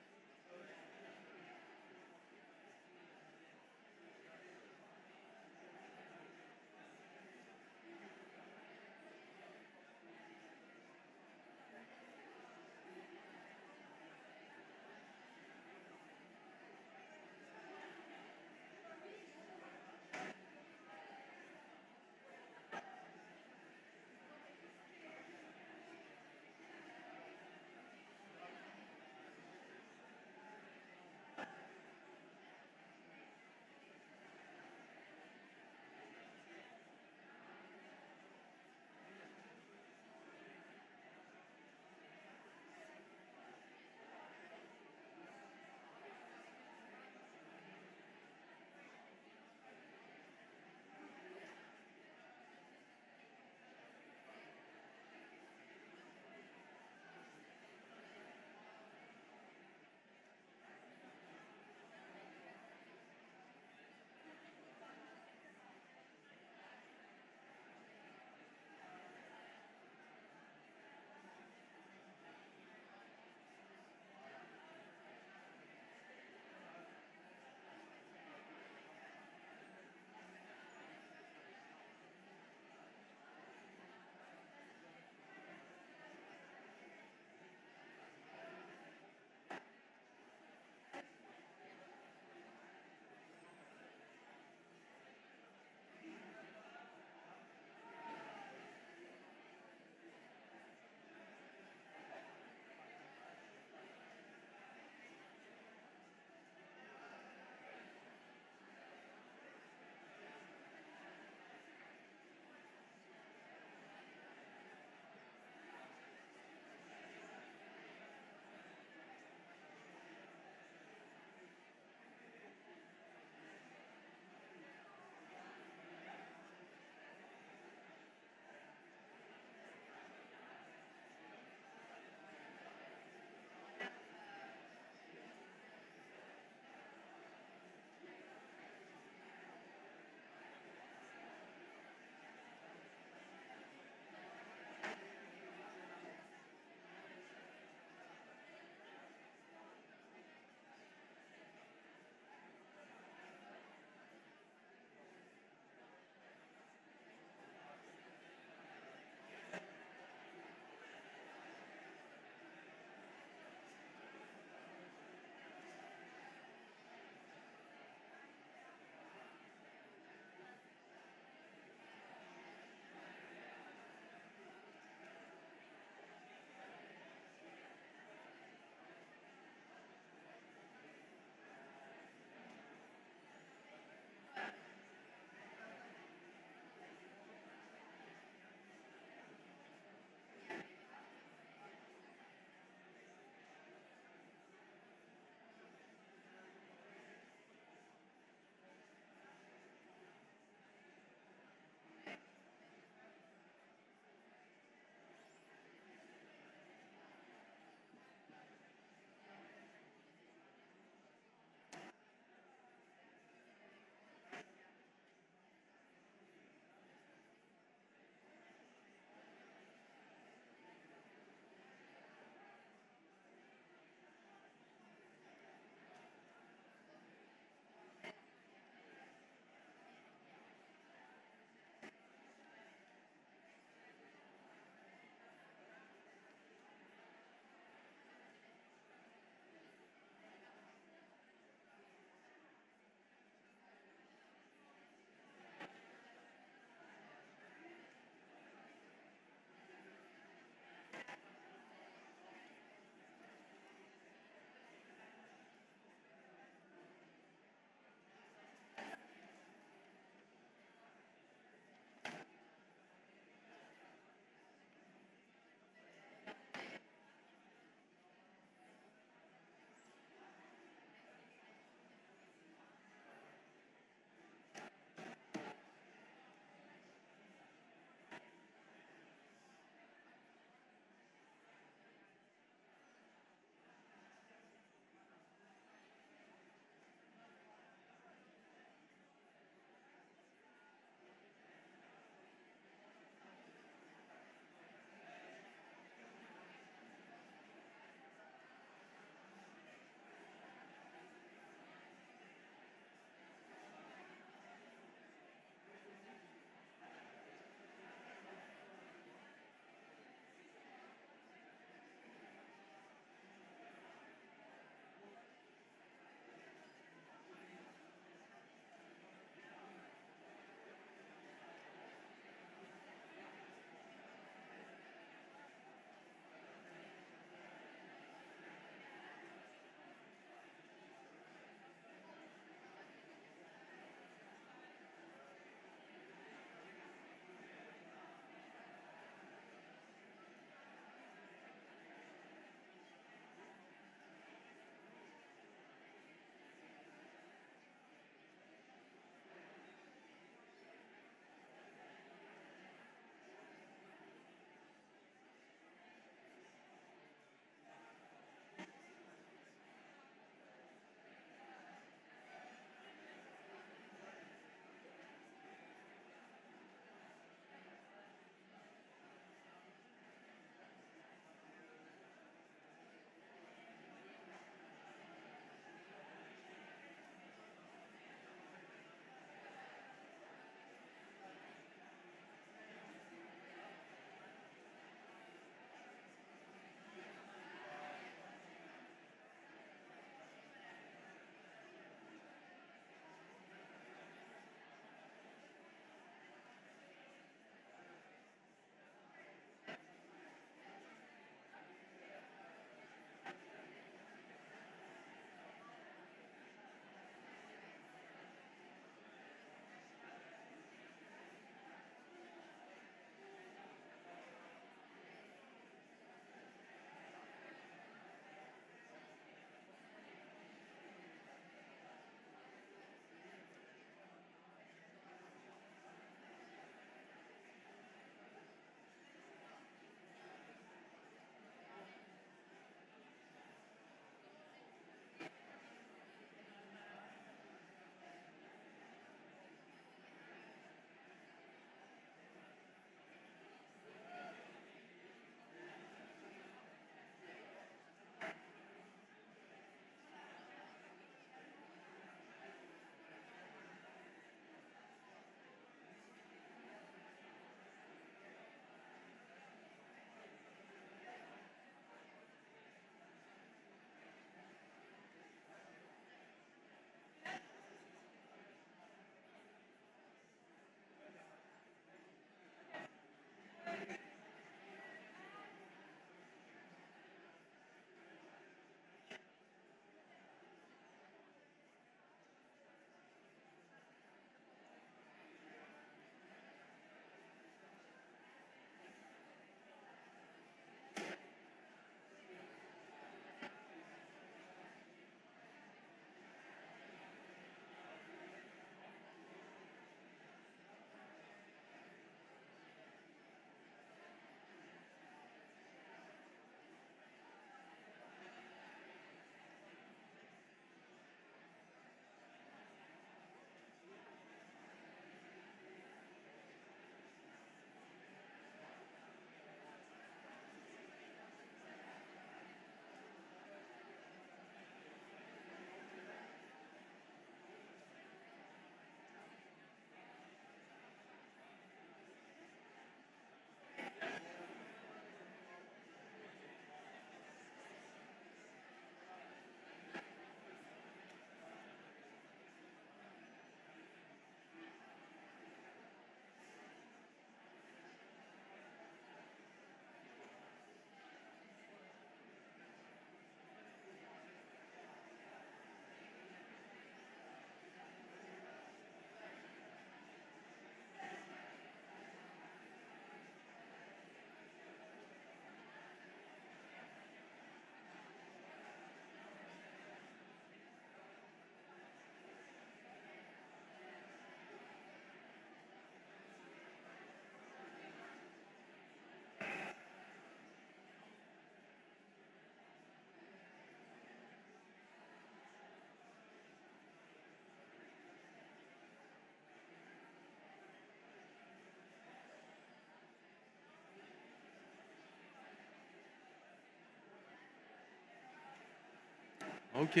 Ok,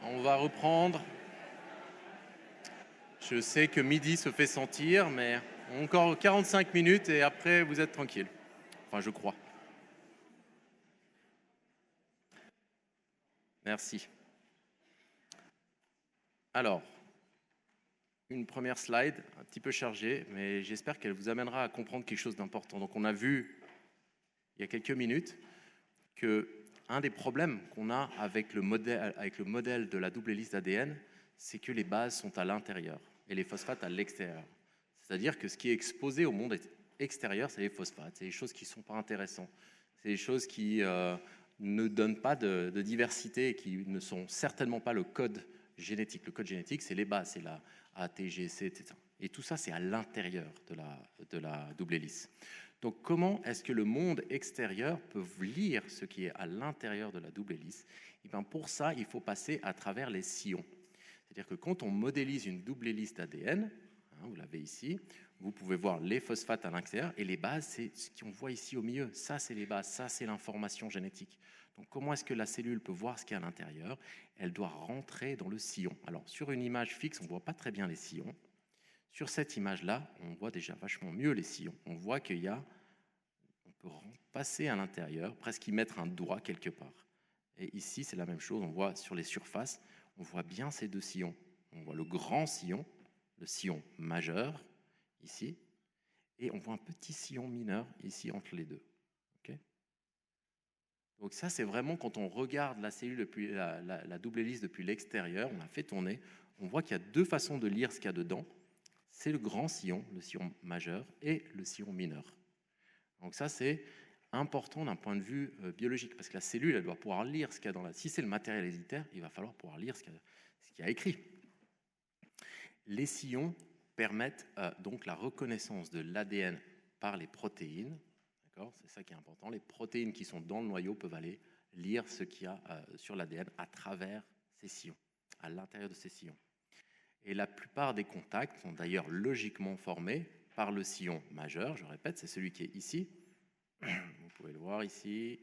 on va reprendre. Je sais que midi se fait sentir, mais encore 45 minutes et après vous êtes tranquille. Enfin, je crois. Merci. Alors, une première slide, un petit peu chargée, mais j'espère qu'elle vous amènera à comprendre quelque chose d'important. Donc, on a vu il y a quelques minutes que un des problèmes qu'on a avec le modèle de la double hélice d'ADN, c'est que les bases sont à l'intérieur et les phosphates à l'extérieur. C'est-à-dire que ce qui est exposé au monde extérieur, c'est les phosphates, c'est les choses qui ne sont pas intéressantes, c'est les choses qui ne donnent pas de diversité et qui ne sont certainement pas le code génétique. Le code génétique, c'est les bases, c'est la A, T, G, C, etc. Et tout ça, c'est à l'intérieur de la double hélice. Donc comment est-ce que le monde extérieur peut lire ce qui est à l'intérieur de la double hélice? Et bien pour ça, il faut passer à travers les sillons. C'est-à-dire que quand on modélise une double hélice d'ADN, vous l'avez ici, vous pouvez voir les phosphates à l'intérieur et les bases, c'est ce qu'on voit ici au milieu. Ça, c'est les bases, ça, c'est l'information génétique. Donc comment est-ce que la cellule peut voir ce qu'il y a à l'intérieur? Elle doit rentrer dans le sillon. Alors sur une image fixe, on ne voit pas très bien les sillons. Sur cette image-là, on voit déjà vachement mieux les sillons. On voit qu'il y a, on peut passer à l'intérieur, presque y mettre un doigt quelque part. Et ici, c'est la même chose. On voit sur les surfaces, on voit bien ces deux sillons. On voit le grand sillon, le sillon majeur, ici, et on voit un petit sillon mineur ici entre les deux. Okay. Donc ça, c'est vraiment quand on regarde la cellule depuis la double hélice depuis l'extérieur, on a fait tourner, on voit qu'il y a deux façons de lire ce qu'il y a dedans. C'est le grand sillon, le sillon majeur, et le sillon mineur. Donc ça, c'est important d'un point de vue biologique, parce que la cellule, elle doit pouvoir lire ce qu'il y a dans la... Si c'est le matériel héréditaire, il va falloir pouvoir lire ce qu'il y a écrit. Les sillons permettent donc la reconnaissance de l'ADN par les protéines. C'est ça qui est important. Les protéines qui sont dans le noyau peuvent aller lire ce qu'il y a sur l'ADN à travers ces sillons, à l'intérieur de ces sillons. Et la plupart des contacts sont d'ailleurs logiquement formés par le sillon majeur. Je répète, c'est celui qui est ici. Vous pouvez le voir ici.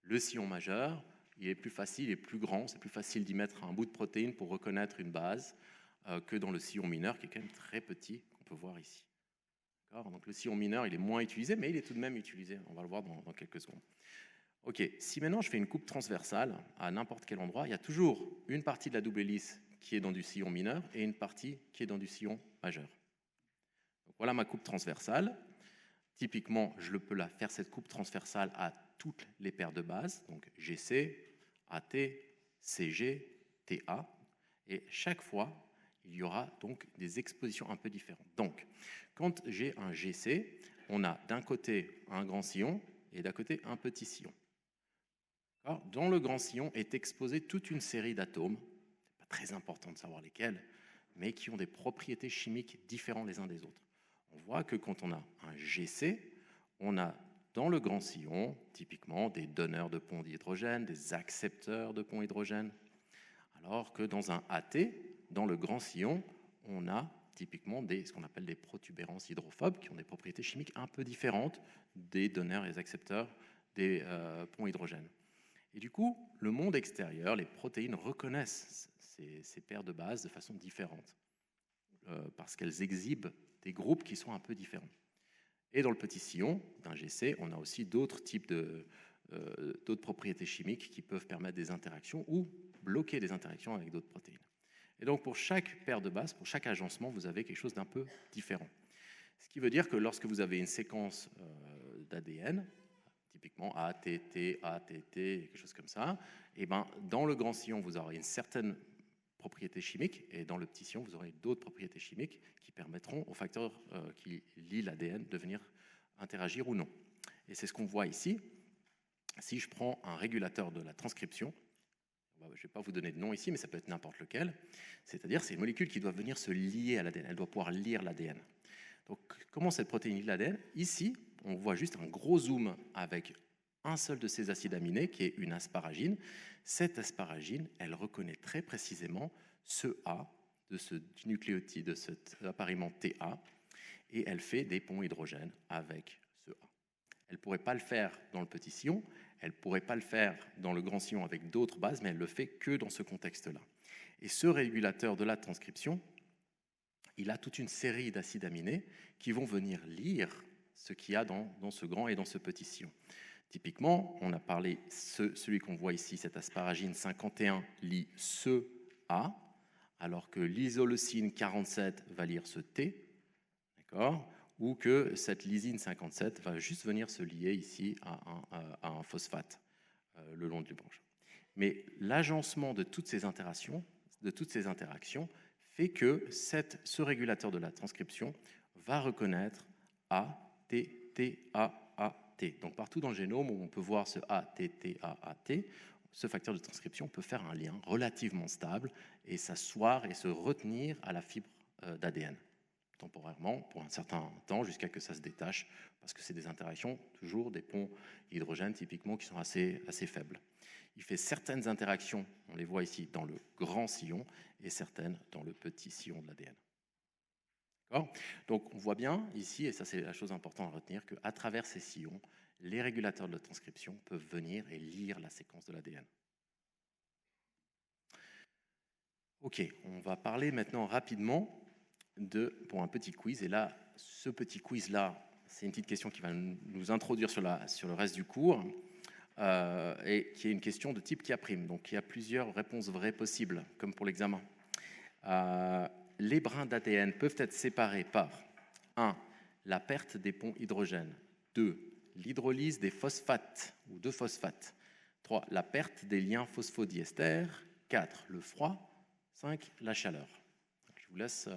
Le sillon majeur, il est plus facile, il est plus grand. C'est plus facile d'y mettre un bout de protéine pour reconnaître une base que dans le sillon mineur, qui est quand même très petit, qu'on peut voir ici. Donc le sillon mineur, il est moins utilisé, mais il est tout de même utilisé. On va le voir dans quelques secondes. Ok, si maintenant je fais une coupe transversale à n'importe quel endroit, il y a toujours une partie de la double hélice qui est dans du sillon mineur et une partie qui est dans du sillon majeur. Donc voilà ma coupe transversale. Typiquement, je peux la faire cette coupe transversale à toutes les paires de bases, donc GC, AT, CG, TA, et chaque fois, il y aura donc des expositions un peu différentes. Donc, quand j'ai un GC, on a d'un côté un grand sillon et d'un côté un petit sillon. Alors, dans le grand sillon est exposée toute une série d'atomes, c'est pas très important de savoir lesquels, mais qui ont des propriétés chimiques différentes les uns des autres. On voit que quand on a un GC, on a dans le grand sillon, typiquement, des donneurs de ponts d'hydrogène, des accepteurs de ponts hydrogène, alors que dans un AT, dans le grand sillon, on a typiquement ce qu'on appelle des protubérances hydrophobes, qui ont des propriétés chimiques un peu différentes des donneurs et des accepteurs des ponts hydrogène. Et du coup, le monde extérieur, les protéines reconnaissent ces paires de bases de façon différente, parce qu'elles exhibent des groupes qui sont un peu différents. Et dans le petit sillon d'un GC, on a aussi d'autres types d'autres propriétés chimiques qui peuvent permettre des interactions ou bloquer des interactions avec d'autres protéines. Et donc pour chaque paire de bases, pour chaque agencement, vous avez quelque chose d'un peu différent. Ce qui veut dire que lorsque vous avez une séquence d'ADN, typiquement ATT, ATT, quelque chose comme ça, et ben, dans le grand sillon, vous aurez une certaine propriété chimique, et dans le petit sillon, vous aurez d'autres propriétés chimiques qui permettront aux facteurs qui lient l'ADN de venir interagir ou non. Et c'est ce qu'on voit ici. Si je prends un régulateur de la transcription, je ne vais pas vous donner de nom ici, mais ça peut être n'importe lequel, c'est-à-dire c'est une molécule qui doit venir se lier à l'ADN, elle doit pouvoir lire l'ADN. Donc comment cette protéine lit l'ADN? Ici, on voit juste un gros zoom avec un seul de ces acides aminés, qui est une asparagine. Cette asparagine, elle reconnaît très précisément ce A de ce nucléotide, de cet appariement TA, et elle fait des ponts hydrogènes avec ce A. Elle ne pourrait pas le faire dans le petit sillon, Elle ne pourrait pas le faire dans le grand sillon avec d'autres bases, mais elle le fait que dans ce contexte-là. Et ce régulateur de la transcription, il a toute une série d'acides aminés qui vont venir lire ce qu'il y a dans ce grand et dans ce petit sillon. Typiquement, on a parlé, celui qu'on voit ici, cette asparagine 51 lit ce A, alors que l'isoleucine 47 va lire ce T, d'accord, ou que cette lysine 57 va juste venir se lier ici à un phosphate le long du branche. Mais l'agencement de toutes ces interactions fait que ce régulateur de la transcription va reconnaître A, T, T, A, T. Donc partout dans le génome où on peut voir ce A, T, T, A, T, ce facteur de transcription peut faire un lien relativement stable et s'asseoir et se retenir à la fibre d'ADN temporairement pour un certain temps jusqu'à que ça se détache parce que c'est des interactions, toujours des ponts hydrogènes typiquement qui sont assez faibles. Il fait certaines interactions, on les voit ici dans le grand sillon et certaines dans le petit sillon de l'ADN. Donc on voit bien ici, et ça c'est la chose importante à retenir, qu'à travers ces sillons, les régulateurs de la transcription peuvent venir et lire la séquence de l'ADN. Ok, on va parler maintenant rapidement pour un petit quiz. Et là, ce petit quiz-là, c'est une petite question qui va nous introduire sur le reste du cours, et qui est une question de type K'. Donc il y a plusieurs réponses vraies possibles, comme pour l'examen. Les brins d'ADN peuvent être séparés par 1. La perte des ponts hydrogènes. 2. L'hydrolyse des phosphates ou de phosphates. 3. La perte des liens phosphodiesters. 4. Le froid. 5. La chaleur. Donc, je vous laisse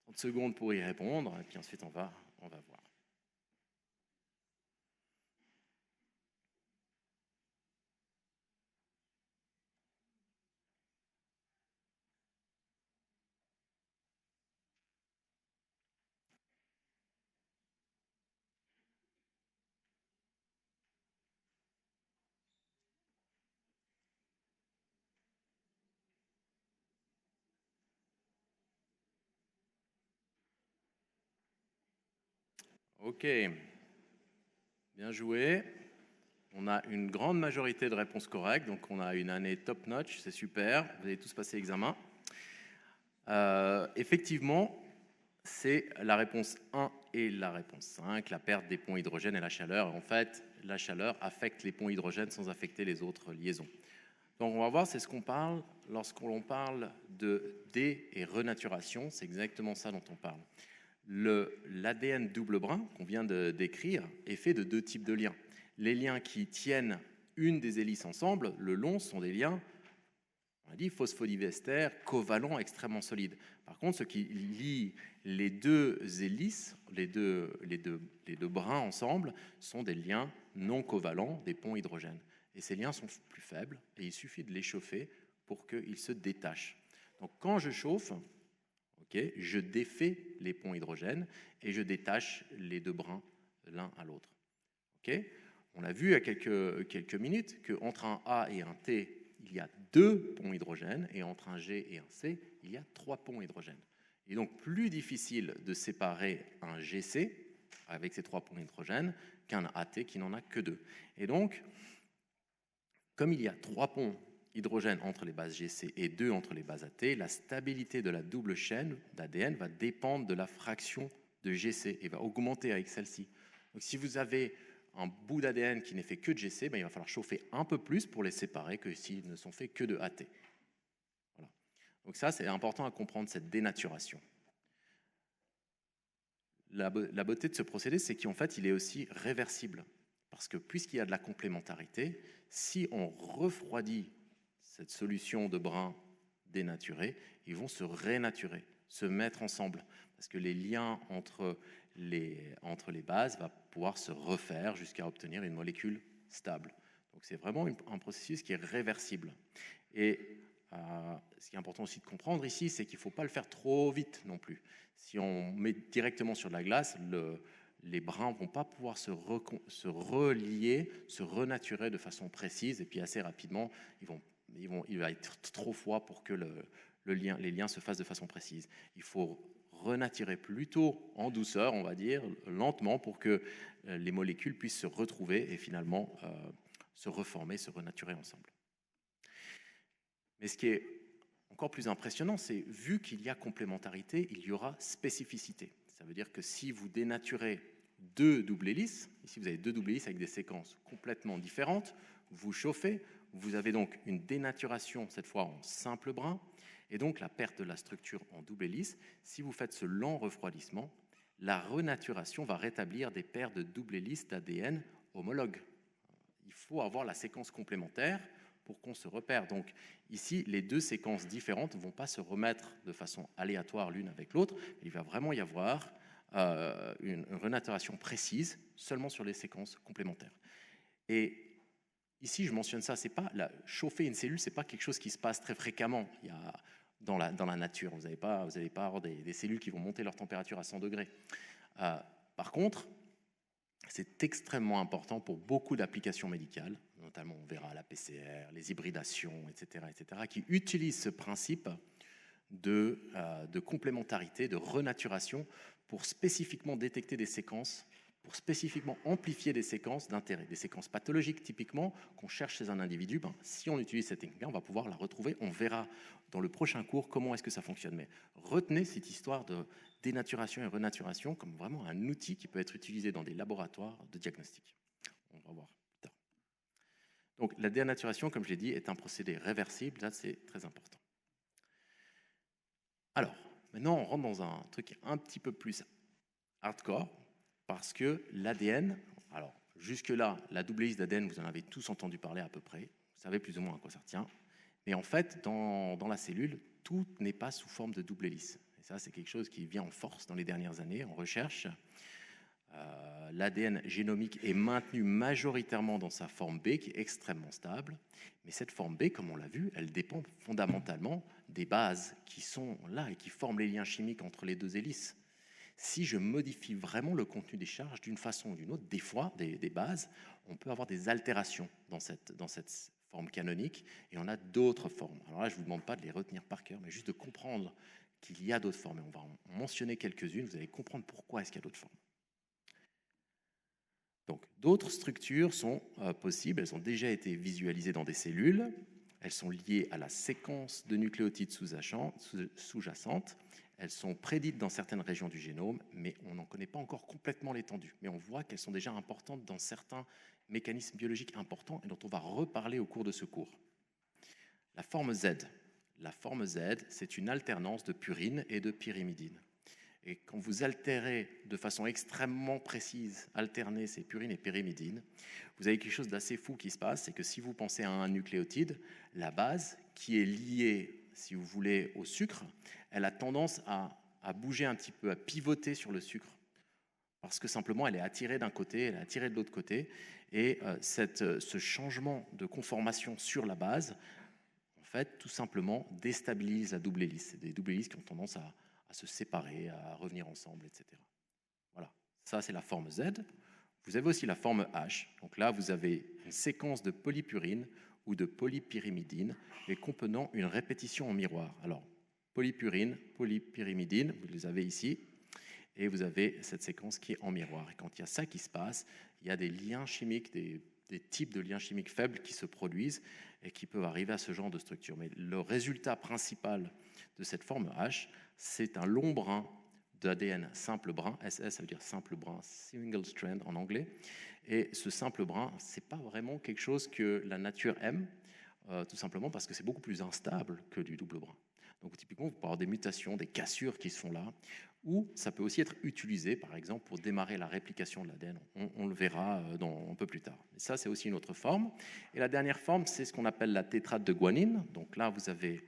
30 secondes pour y répondre, et puis ensuite on va voir. Ok, bien joué. On a une grande majorité de réponses correctes, donc on a une année top notch, c'est super, vous avez tous passé l'examen. Effectivement, c'est la réponse 1 et la réponse 5, la perte des ponts hydrogènes et la chaleur. En fait, la chaleur affecte les ponts hydrogènes sans affecter les autres liaisons. Donc on va voir, c'est ce qu'on parle lorsqu'on parle de dé- et renaturation, c'est exactement ça dont on parle. L'ADN double brin qu'on vient de décrire est fait de deux types de liens. Les liens qui tiennent une des hélices ensemble, le long, sont des liens, on a dit, phosphodivester, covalents, extrêmement solides. Par contre, ce qui lie les deux hélices, les deux brins ensemble, sont des liens non covalents, des ponts hydrogènes. Et ces liens sont plus faibles et il suffit de les chauffer pour qu'ils se détachent. Donc quand je chauffe, je défais les ponts hydrogènes et je détache les deux brins l'un à l'autre. On a vu il y a quelques minutes qu'entre un A et un T, il y a 2 ponts hydrogènes, et entre un G et un C, il y a 3 ponts hydrogènes. Il est donc plus difficile de séparer un GC avec ces 3 ponts hydrogènes qu'un AT qui n'en a que 2. Et donc, comme il y a 3 ponts hydrogènes entre les bases GC et 2 entre les bases AT, la stabilité de la double chaîne d'ADN va dépendre de la fraction de GC et va augmenter avec celle-ci. Donc si vous avez un bout d'ADN qui n'est fait que de GC, il va falloir chauffer un peu plus pour les séparer que s'ils ne sont faits que de AT. Voilà. Donc ça, c'est important à comprendre, cette dénaturation. La beauté de ce procédé, c'est qu'en fait, il est aussi réversible. Parce que puisqu'il y a de la complémentarité, si on refroidit cette solution de brins dénaturés, ils vont se rénaturer, se mettre ensemble. Parce que les liens entre les bases vont pouvoir se refaire jusqu'à obtenir une molécule stable. Donc c'est vraiment un processus qui est réversible. Et ce qui est important aussi de comprendre ici, c'est qu'il ne faut pas le faire trop vite non plus. Si on met directement sur de la glace, les brins ne vont pas pouvoir se relier, se renaturer de façon précise, et puis assez rapidement, il va être trop froid pour que les liens se fassent de façon précise. Il faut renaturer plutôt en douceur, on va dire, lentement, pour que les molécules puissent se retrouver et finalement se reformer, se renaturer ensemble. Mais ce qui est encore plus impressionnant, c'est vu qu'il y a complémentarité, il y aura spécificité. Ça veut dire que si vous dénaturez deux doubles hélices, ici vous avez deux doubles hélices avec des séquences complètement différentes, vous chauffez, vous avez donc une dénaturation, cette fois en simple brin, et donc la perte de la structure en double hélice. Si vous faites ce lent refroidissement, la renaturation va rétablir des paires de double hélices d'ADN homologues. Il faut avoir la séquence complémentaire pour qu'on se repère. Donc ici, les deux séquences différentes ne vont pas se remettre de façon aléatoire l'une avec l'autre. Il va vraiment y avoir une renaturation précise seulement sur les séquences complémentaires. Et ici, je mentionne ça, c'est pas chauffer une cellule, c'est pas quelque chose qui se passe très fréquemment. Il y a dans la nature, vous n'allez pas avoir des cellules qui vont monter leur température à 100 degrés. Par contre, c'est extrêmement important pour beaucoup d'applications médicales, notamment on verra la PCR, les hybridations, etc., qui utilisent ce principe de complémentarité, de renaturation pour spécifiquement détecter des séquences, pour spécifiquement amplifier des séquences d'intérêt, des séquences pathologiques typiquement qu'on cherche chez un individu. Si on utilise cette technique-là, on va pouvoir la retrouver. On verra dans le prochain cours comment est-ce que ça fonctionne. Mais retenez cette histoire de dénaturation et renaturation comme vraiment un outil qui peut être utilisé dans des laboratoires de diagnostic. On va voir plus tard. Donc la dénaturation, comme je l'ai dit, est un procédé réversible. Ça, c'est très important. Alors, maintenant, on rentre dans un truc un petit peu plus hardcore, parce que l'ADN, alors jusque-là, la double hélice d'ADN, vous en avez tous entendu parler à peu près, vous savez plus ou moins à quoi ça tient, mais en fait, dans la cellule, tout n'est pas sous forme de double hélice. Et ça, c'est quelque chose qui vient en force dans les dernières années en recherche. L'ADN génomique est maintenu majoritairement dans sa forme B, qui est extrêmement stable, mais cette forme B, comme on l'a vu, elle dépend fondamentalement des bases qui sont là et qui forment les liens chimiques entre les deux hélices. Si je modifie vraiment le contenu des charges d'une façon ou d'une autre, des fois, des bases, on peut avoir des altérations dans cette forme canonique, et on a d'autres formes. Alors là, je ne vous demande pas de les retenir par cœur, mais juste de comprendre qu'il y a d'autres formes. Et on va en mentionner quelques-unes, vous allez comprendre pourquoi est-ce qu'il y a d'autres formes. Donc, d'autres structures sont possibles, elles ont déjà été visualisées dans des cellules, elles sont liées à la séquence de nucléotides sous-jacentes, elles sont prédites dans certaines régions du génome, mais on n'en connaît pas encore complètement l'étendue. Mais on voit qu'elles sont déjà importantes dans certains mécanismes biologiques importants et dont on va reparler au cours de ce cours. La forme Z. La forme Z, c'est une alternance de purine et de pyrimidine. Et quand vous altérez de façon extrêmement précise, alternez ces purines et pyrimidines, vous avez quelque chose d'assez fou qui se passe, c'est que si vous pensez à un nucléotide, la base qui est liée, si vous voulez, au sucre, elle a tendance à bouger un petit peu, à pivoter sur le sucre, parce que simplement elle est attirée d'un côté, elle est attirée de l'autre côté, et ce changement de conformation sur la base, en fait, tout simplement déstabilise la double hélice. C'est des doubles hélices qui ont tendance à se séparer, à revenir ensemble, etc. Voilà, ça c'est la forme Z. Vous avez aussi la forme H. Donc là, vous avez une séquence de polypurine ou de polypyrimidine, et contenant une répétition en miroir. Alors, polypurine, polypyrimidine, vous les avez ici, et vous avez cette séquence qui est en miroir. Et quand il y a ça qui se passe, il y a des liens chimiques, des types de liens chimiques faibles qui se produisent et qui peuvent arriver à ce genre de structure. Mais le résultat principal de cette forme H, c'est un long brin d'ADN simple brin, SS ça veut dire simple brin, single strand en anglais, et ce simple brin, c'est pas vraiment quelque chose que la nature aime, tout simplement parce que c'est beaucoup plus instable que du double brin. Donc typiquement, vous pouvez avoir des mutations, des cassures qui se font là, ou ça peut aussi être utilisé, par exemple, pour démarrer la réplication de l'ADN. On le verra un peu plus tard. Et ça, c'est aussi une autre forme. Et la dernière forme, c'est ce qu'on appelle la tétrade de guanine. Donc là, vous avez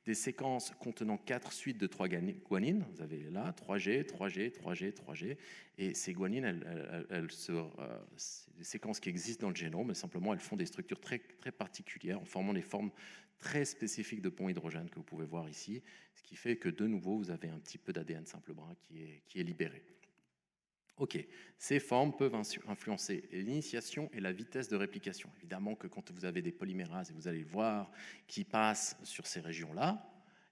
des séquences contenant 4 suites de 3 guanines. Vous avez là 3G, 3G, 3G, 3G. Et ces guanines, c'est des séquences qui existent dans le génome, mais simplement elles font des structures très, très particulières en formant des formes très spécifiques de ponts hydrogène que vous pouvez voir ici, ce qui fait que de nouveau, vous avez un petit peu d'ADN simple brin qui est libéré. Ok, ces formes peuvent influencer l'initiation et la vitesse de réplication. Évidemment que quand vous avez des polymérases, et vous allez le voir, qui passent sur ces régions-là,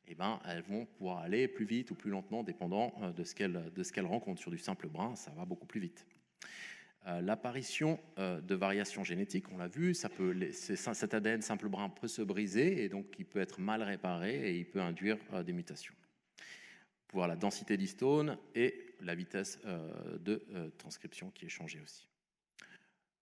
eh ben, elles vont pouvoir aller plus vite ou plus lentement, dépendant de ce qu'elles rencontrent. Sur du simple brin, ça va beaucoup plus vite. L'apparition de variations génétiques, on l'a vu, cet ADN simple brin peut se briser et donc il peut être mal réparé et il peut induire des mutations. Pour la densité d'histones et la vitesse de transcription qui est changée aussi.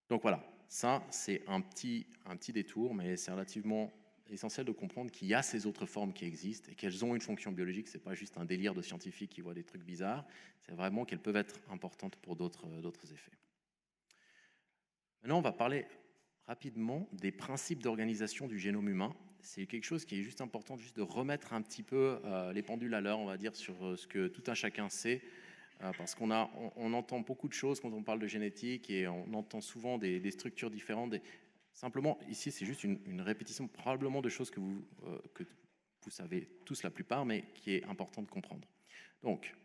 Donc voilà, ça c'est un petit détour, mais c'est relativement essentiel de comprendre qu'il y a ces autres formes qui existent et qu'elles ont une fonction biologique. Ce n'est pas juste un délire de scientifiques qui voient des trucs bizarres, c'est vraiment qu'elles peuvent être importantes pour d'autres effets. Maintenant, on va parler rapidement des principes d'organisation du génome humain. C'est quelque chose qui est juste important, juste de remettre un petit peu les pendules à l'heure, on va dire, sur ce que tout un chacun sait, parce qu'on entend beaucoup de choses quand on parle de génétique et on entend souvent des structures différentes. Simplement, ici, c'est juste une répétition probablement de choses que vous savez tous la plupart, mais qui est important de comprendre. Donc,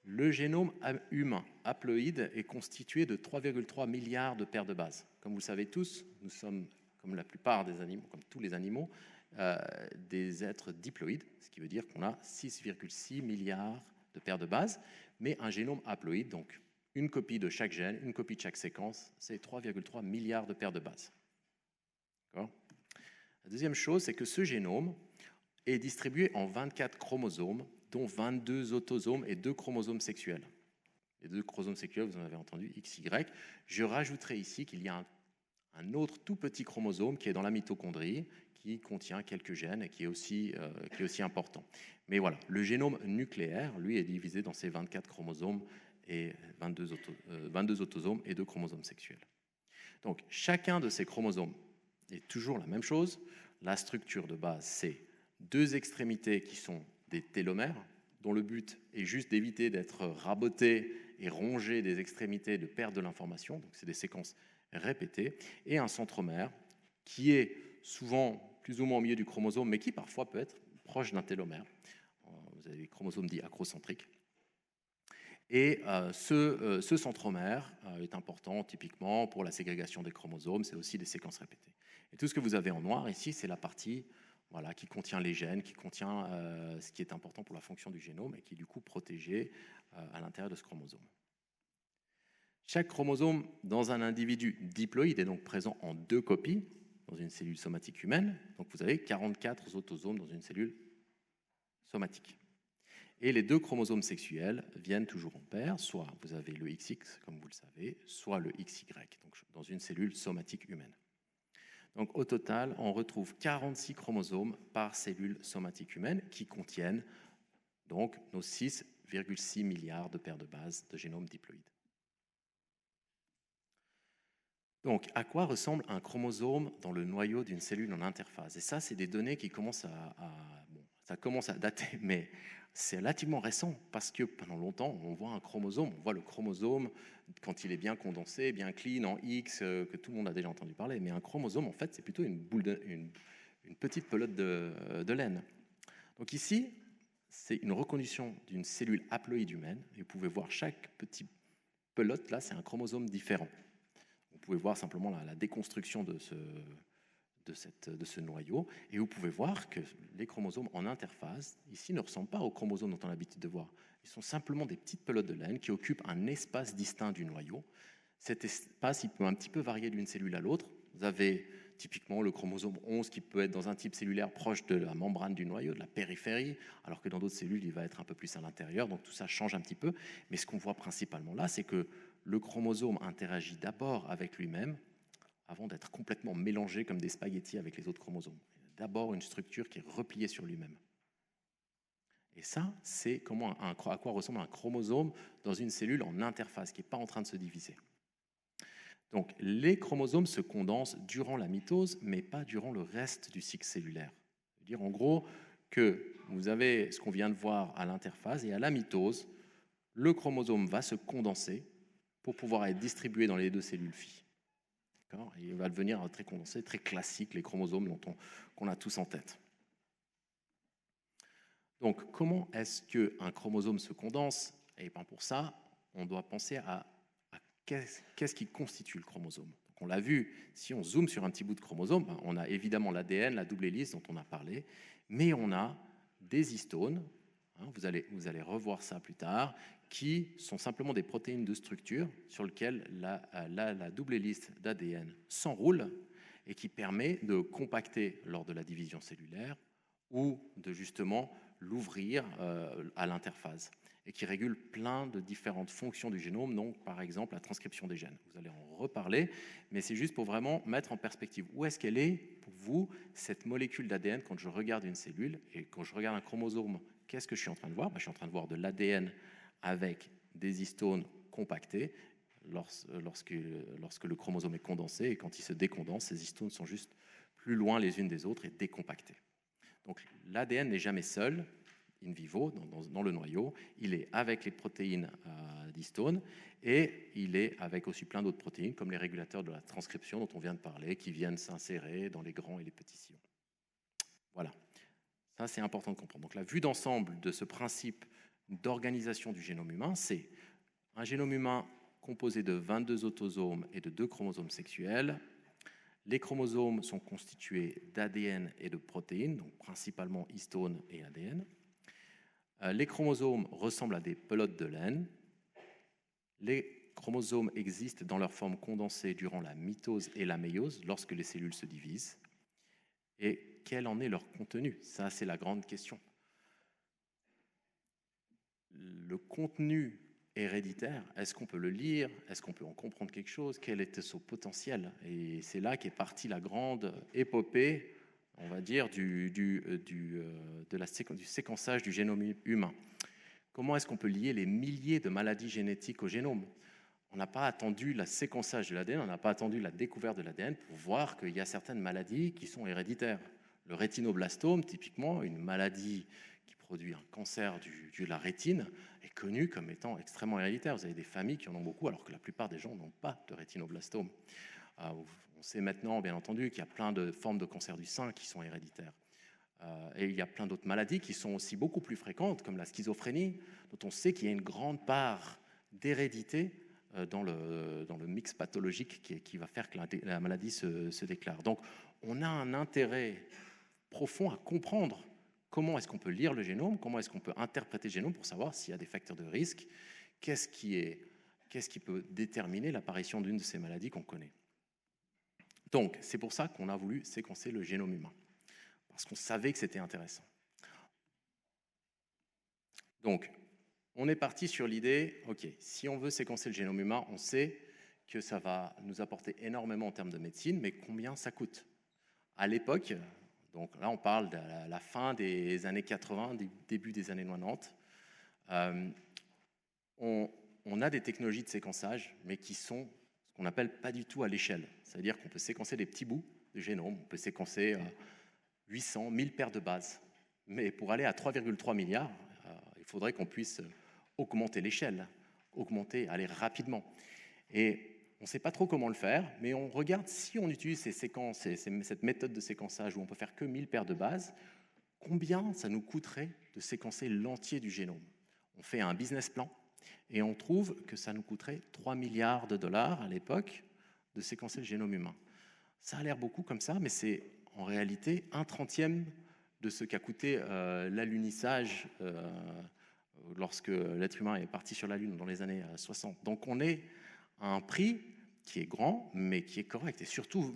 le génome humain haploïde est constitué de 3,3 milliards de paires de bases. Comme vous le savez tous, nous sommes, comme la plupart des animaux, comme tous les animaux, des êtres diploïdes, ce qui veut dire qu'on a 6,6 milliards de paires de bases, mais un génome haploïde, donc une copie de chaque gène, une copie de chaque séquence, c'est 3,3 milliards de paires de bases. D'accord ? La deuxième chose, c'est que ce génome est distribué en 24 chromosomes, dont 22 autosomes et 2 chromosomes sexuels. Les 2 chromosomes sexuels, vous en avez entendu, XY. Je rajouterai ici qu'il y a un autre tout petit chromosome qui est dans la mitochondrie, qui contient quelques gènes et qui est aussi important. Mais voilà, le génome nucléaire, lui, est divisé dans ces 24 chromosomes et 22 autosomes et 2 chromosomes sexuels. Donc, chacun de ces chromosomes est toujours la même chose. La structure de base, c'est 2 extrémités qui sont des télomères, dont le but est juste d'éviter d'être raboté et rongé des extrémités, de perdre de l'information. Donc, c'est des séquences répétées. Et un centromère qui est souvent plus ou moins au milieu du chromosome, mais qui parfois peut être proche d'un télomère. Vous avez des chromosomes dits acrocentriques. Et ce centromère est important typiquement pour la ségrégation des chromosomes, c'est aussi des séquences répétées. Et tout ce que vous avez en noir ici, c'est la partie qui contient les gènes, qui contient ce qui est important pour la fonction du génome et qui est du coup protégé à l'intérieur de ce chromosome. Chaque chromosome dans un individu diploïde est donc présent en 2 copies dans une cellule somatique humaine. Donc vous avez 44 autosomes dans une cellule somatique. Et les 2 chromosomes sexuels viennent toujours en paire, soit vous avez le XX, comme vous le savez, soit le XY, donc dans une cellule somatique humaine. Donc au total, on retrouve 46 chromosomes par cellule somatique humaine qui contiennent donc nos 6,6 milliards de paires de bases de génome diploïde. Donc, à quoi ressemble un chromosome dans le noyau d'une cellule en interphase? Et ça, c'est des données qui commencent ça commence à dater, mais c'est relativement récent parce que pendant longtemps, on voit le chromosome quand il est bien condensé, bien clean, en X, que tout le monde a déjà entendu parler. Mais un chromosome, en fait, c'est plutôt une petite pelote de laine. Donc ici, c'est une reconduction d'une cellule haploïde humaine. Et vous pouvez voir chaque petite pelote, là, c'est un chromosome différent. Vous pouvez voir simplement la déconstruction de ce noyau, et vous pouvez voir que les chromosomes en interphase, ici, ne ressemblent pas aux chromosomes dont on a l'habitude de voir. Ils sont simplement des petites pelotes de laine qui occupent un espace distinct du noyau. Cet espace, il peut un petit peu varier d'une cellule à l'autre. Vous avez typiquement le chromosome 11 qui peut être dans un type cellulaire proche de la membrane du noyau, de la périphérie, alors que dans d'autres cellules, il va être un peu plus à l'intérieur, donc tout ça change un petit peu. Mais ce qu'on voit principalement là, c'est que le chromosome interagit d'abord avec lui-même, avant d'être complètement mélangé comme des spaghettis avec les autres chromosomes. D'abord une structure qui est repliée sur lui-même. Et ça, c'est à quoi ressemble un chromosome dans une cellule en interphase, qui n'est pas en train de se diviser. Donc, les chromosomes se condensent durant la mitose, mais pas durant le reste du cycle cellulaire. C'est-à-dire, en gros, que vous avez ce qu'on vient de voir à l'interphase, et à la mitose, le chromosome va se condenser pour pouvoir être distribué dans les 2 cellules filles. Et il va devenir très condensé, très classique, les chromosomes qu'on a tous en tête. Donc, comment est-ce qu'un chromosome se condense? Et bien pour ça, on doit penser à qu'est-ce qui constitue le chromosome. Donc, on l'a vu, si on zoome sur un petit bout de chromosome, on a évidemment l'ADN, la double hélice dont on a parlé, mais on a des histones, hein, vous allez revoir ça plus tard, qui sont simplement des protéines de structure sur lesquelles la double hélice d'ADN s'enroule et qui permet de compacter lors de la division cellulaire ou de justement l'ouvrir à l'interphase et qui régule plein de différentes fonctions du génome, donc par exemple la transcription des gènes. Vous allez en reparler, mais c'est juste pour vraiment mettre en perspective où est-ce qu'elle est pour vous, cette molécule d'ADN, quand je regarde une cellule et quand je regarde un chromosome, qu'est-ce que je suis en train de voir? Je suis en train de voir de l'ADN avec des histones compactés lorsque le chromosome est condensé, et quand il se décondense, ces histones sont juste plus loin les unes des autres et décompactées. Donc l'ADN n'est jamais seul, in vivo, dans le noyau, il est avec les protéines d'histones et il est avec aussi plein d'autres protéines comme les régulateurs de la transcription dont on vient de parler, qui viennent s'insérer dans les grands et les petits sillons. Voilà, ça c'est important de comprendre. Donc la vue d'ensemble de ce principe d'organisation du génome humain, c'est un génome humain composé de 22 autosomes et de 2 chromosomes sexuels. Les chromosomes sont constitués d'ADN et de protéines, donc principalement histones et ADN. Les chromosomes ressemblent à des pelotes de laine. Les chromosomes existent dans leur forme condensée durant la mitose et la méiose, lorsque les cellules se divisent. Et quel en est leur contenu? Ça, c'est la grande question. Le contenu héréditaire, est-ce qu'on peut le lire? Est-ce qu'on peut en comprendre quelque chose? Quel était son potentiel? Et c'est là qu'est partie la grande épopée, on va dire, du séquençage du génome humain. Comment est-ce qu'on peut lier les milliers de maladies génétiques au génome? On n'a pas attendu le séquençage de l'ADN, on n'a pas attendu la découverte de l'ADN pour voir qu'il y a certaines maladies qui sont héréditaires. Le rétinoblastome, typiquement, une maladie qui produit un cancer de la rétine, est connue comme étant extrêmement héréditaire. Vous avez des familles qui en ont beaucoup, alors que la plupart des gens n'ont pas de rétinoblastome. On sait maintenant, bien entendu, qu'il y a plein de formes de cancer du sein qui sont héréditaires. Et il y a plein d'autres maladies qui sont aussi beaucoup plus fréquentes, comme la schizophrénie, dont on sait qu'il y a une grande part d'hérédité dans le mix pathologique qui va faire que la maladie se déclare. Donc, on a un intérêt profond à comprendre comment est-ce qu'on peut lire le génome, comment est-ce qu'on peut interpréter le génome pour savoir s'il y a des facteurs de risque, qu'est-ce qui peut déterminer l'apparition d'une de ces maladies qu'on connaît. Donc, c'est pour ça qu'on a voulu séquencer le génome humain, parce qu'on savait que c'était intéressant. Donc, on est parti sur l'idée, ok, si on veut séquencer le génome humain, on sait que ça va nous apporter énormément en termes de médecine, mais combien ça coûte? À l'époque, donc là on parle de la fin des années 80, début des années 90, on a des technologies de séquençage, mais qui sont ce qu'on appelle pas du tout à l'échelle. C'est-à-dire qu'on peut séquencer des petits bouts de génome, on peut séquencer 800, 1000 paires de bases. Mais pour aller à 3,3 milliards, il faudrait qu'on puisse augmenter l'échelle, aller rapidement. Et on ne sait pas trop comment le faire, mais on regarde si on utilise ces séquences, cette méthode de séquençage où on peut faire que 1000 paires de bases, combien ça nous coûterait de séquencer l'entier du génome? On fait un business plan et on trouve que ça nous coûterait 3 milliards de dollars à l'époque de séquencer le génome humain. Ça a l'air beaucoup comme ça, mais c'est en réalité 1/30 de ce qu'a coûté l'alunissage lorsque l'être humain est parti sur la Lune dans les années 60. Donc on est à un prix qui est grand, mais qui est correct. Et surtout,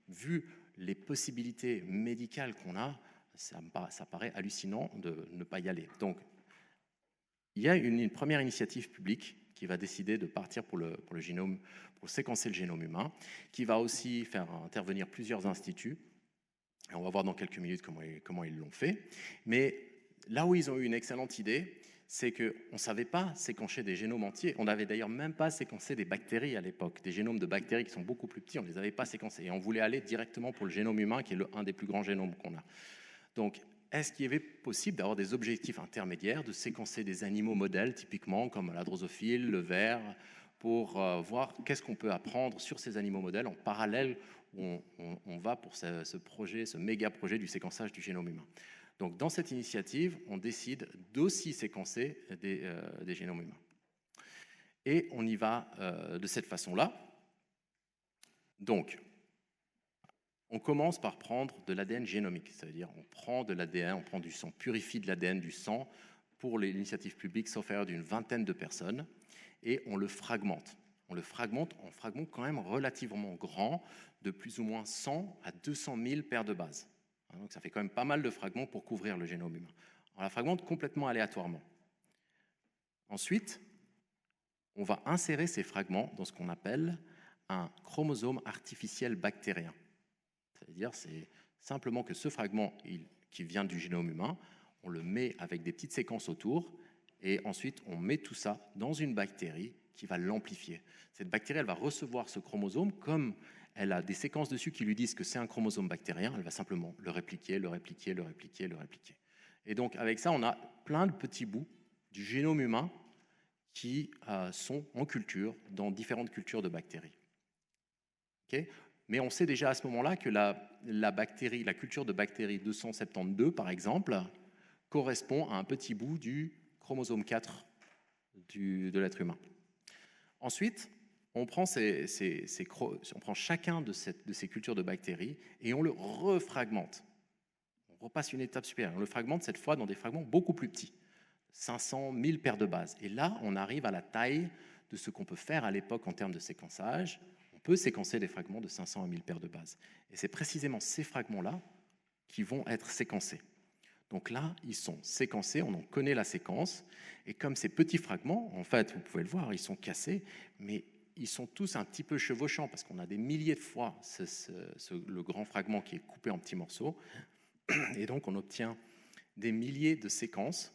vu les possibilités médicales qu'on a, ça paraît hallucinant de ne pas y aller. Donc, il y a une première initiative publique qui va décider de partir pour le génome, pour séquencer le génome humain, qui va aussi faire intervenir plusieurs instituts. Et on va voir dans quelques minutes comment ils l'ont fait. Mais là où ils ont eu une excellente idée, c'est qu'on ne savait pas séquencer des génomes entiers. On n'avait d'ailleurs même pas séquencé des bactéries à l'époque. Des génomes de bactéries qui sont beaucoup plus petits, on ne les avait pas séquencés. Et on voulait aller directement pour le génome humain, qui est un des plus grands génomes qu'on a. Donc, est-ce qu'il y avait possible d'avoir des objectifs intermédiaires, de séquencer des animaux modèles, typiquement comme la drosophile, le ver, pour voir qu'est-ce qu'on peut apprendre sur ces animaux modèles en parallèle où on va pour ce projet, ce méga projet du séquençage du génome humain. Donc, dans cette initiative, on décide d'aussi séquencer des génomes humains. Et on y va de cette façon-là. Donc, On commence par prendre de l'ADN génomique, c'est-à-dire on prend de l'ADN, on prend du sang, purifie de l'ADN du sang pour l'initiative publique, sauf erreur d'une vingtaine de personnes, et on le fragmente. On le fragmente en fragments quand même relativement grands, de plus ou moins 100 à 200 000 paires de bases. Donc ça fait quand même pas mal de fragments pour couvrir le génome humain. On la fragmente complètement aléatoirement. Ensuite, on va insérer ces fragments dans ce qu'on appelle un chromosome artificiel bactérien. C'est-à-dire, c'est simplement que ce fragment qui vient du génome humain, on le met avec des petites séquences autour, et ensuite on met tout ça dans une bactérie qui va l'amplifier. Cette bactérie, elle va recevoir ce chromosome, comme elle a des séquences dessus qui lui disent que c'est un chromosome bactérien, elle va simplement le répliquer, le répliquer, le répliquer, le répliquer. Et donc avec ça, on a plein de petits bouts du génome humain qui sont en culture, dans différentes cultures de bactéries. Okay, mais on sait déjà à ce moment-là que la culture de bactérie 272, par exemple, correspond à un petit bout du chromosome 4 de l'être humain. Ensuite, on prend chacun de ces cultures de bactéries et on le refragmente. On repasse une étape supérieure. On le fragmente cette fois dans des fragments beaucoup plus petits, 500, 1000 paires de bases. Et là, on arrive à la taille de ce qu'on peut faire à l'époque en termes de séquençage. On peut séquencer des fragments de 500 à 1000 paires de bases. Et c'est précisément ces fragments-là qui vont être séquencés. Donc là, ils sont séquencés, on en connaît la séquence, et comme ces petits fragments, en fait, vous pouvez le voir, ils sont cassés, mais ils sont tous un petit peu chevauchants, parce qu'on a des milliers de fois le grand fragment qui est coupé en petits morceaux, et donc on obtient des milliers de séquences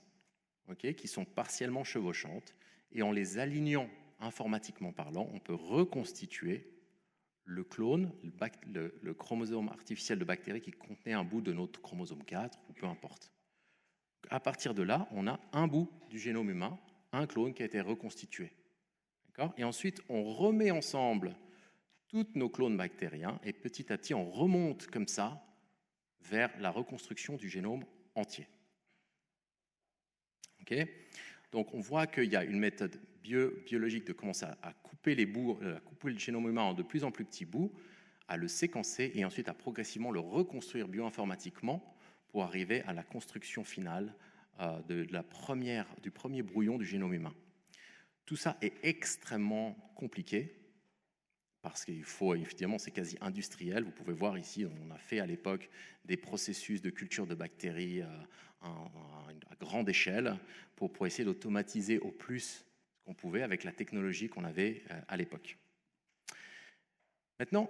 qui sont partiellement chevauchantes, et en les alignant informatiquement parlant, on peut reconstituer le clone, le chromosome artificiel de bactérie qui contenait un bout de notre chromosome 4, ou peu importe. À partir de là, on a un bout du génome humain, un clone qui a été reconstitué. Et ensuite, on remet ensemble tous nos clones bactériens, et petit à petit, on remonte comme ça vers la reconstruction du génome entier. Donc on voit qu'il y a une méthode biologique de commencer à couper les bouts, à couper le génome humain en de plus en plus petits bouts, à le séquencer et ensuite à progressivement le reconstruire bioinformatiquement pour arriver à la construction finale du premier brouillon du génome humain. Tout ça est extrêmement compliqué parce qu'il faut, évidemment, c'est quasi industriel. Vous pouvez voir ici, on a fait à l'époque des processus de culture de bactéries à grande échelle pour essayer d'automatiser au plus ce qu'on pouvait avec la technologie qu'on avait à l'époque. Maintenant,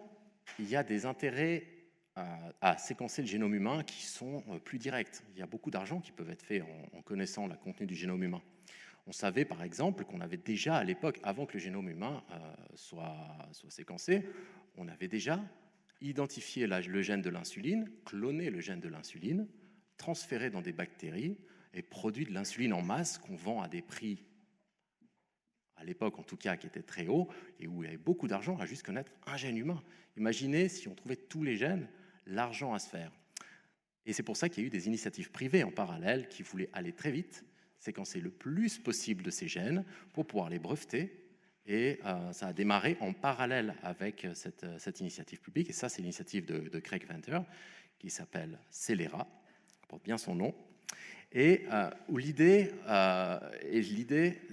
il y a des intérêts à séquencer le génome humain qui sont plus directs. Il y a beaucoup d'argent qui peut être fait en connaissant le contenu du génome humain. On savait par exemple qu'on avait déjà à l'époque, avant que le génome humain soit séquencé, on avait déjà identifié le gène de l'insuline, cloné le gène de l'insuline, transféré dans des bactéries et produit de l'insuline en masse qu'on vend à des prix, à l'époque en tout cas, qui étaient très hauts et où il y avait beaucoup d'argent à juste connaître un gène humain. Imaginez si on trouvait tous les gènes, l'argent à se faire. Et c'est pour ça qu'il y a eu des initiatives privées en parallèle qui voulaient aller très vite, séquencer le plus possible de ces gènes pour pouvoir les breveter. Et ça a démarré en parallèle avec cette initiative publique. Et ça, c'est l'initiative de Craig Venter qui s'appelle Celera, qui porte bien son nom. Et où l'idée,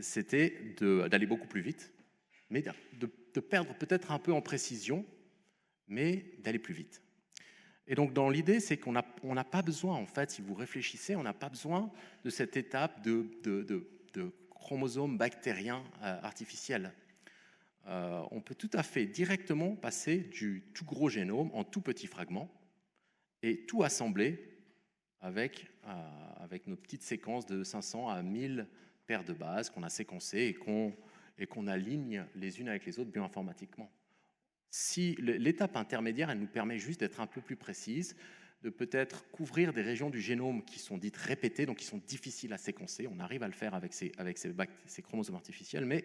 c'était d'aller beaucoup plus vite, mais de perdre peut-être un peu en précision, mais d'aller plus vite. Et donc, dans l'idée, c'est qu'on n'a pas besoin, en fait, si vous réfléchissez, on n'a pas besoin de cette étape de chromosome bactérien artificiel. On peut tout à fait directement passer du tout gros génome en tout petits fragments et tout assembler avec nos petites séquences de 500 à 1000 paires de bases qu'on a séquencées et qu'on aligne les unes avec les autres bioinformatiquement. Si l'étape intermédiaire, elle nous permet juste d'être un peu plus précise, de peut-être couvrir des régions du génome qui sont dites répétées, donc qui sont difficiles à séquencer. On arrive à le faire avec ces chromosomes artificiels, mais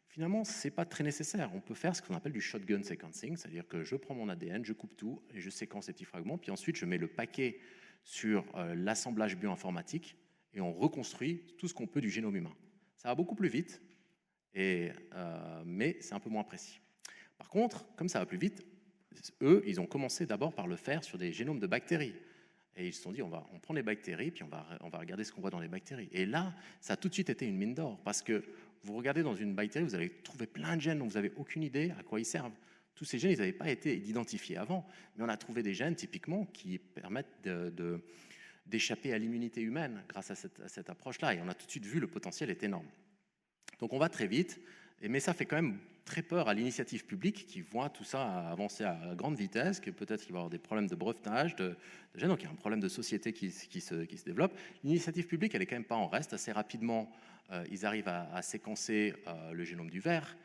finalement, ce n'est pas très nécessaire. On peut faire ce qu'on appelle du shotgun sequencing, c'est-à-dire que je prends mon ADN, je coupe tout et je séquence ces petits fragments, puis ensuite je mets le paquet sur l'assemblage bioinformatique et on reconstruit tout ce qu'on peut du génome humain. Ça va beaucoup plus vite, mais c'est un peu moins précis. Par contre, comme ça va plus vite, eux, ils ont commencé d'abord par le faire sur des génomes de bactéries. Et ils se sont dit, on prend les bactéries, puis on va regarder ce qu'on voit dans les bactéries. Et là, ça a tout de suite été une mine d'or, parce que vous regardez dans une bactérie, vous allez trouver plein de gènes dont vous n'avez aucune idée à quoi ils servent. Tous ces gènes, ils n'avaient pas été identifiés avant, mais on a trouvé des gènes, typiquement, qui permettent d'échapper à l'immunité humaine grâce à cette approche-là. Et on a tout de suite vu le potentiel est énorme. Donc on va très vite, mais ça fait quand même très peur à l'initiative publique qui voit tout ça avancer à grande vitesse, que peut-être qu'il va y avoir des problèmes de brevetage, de gènes, donc il y a un problème de société qui se développe. L'initiative publique, elle est quand même pas en reste. Assez rapidement, ils arrivent à séquencer le génome du ver,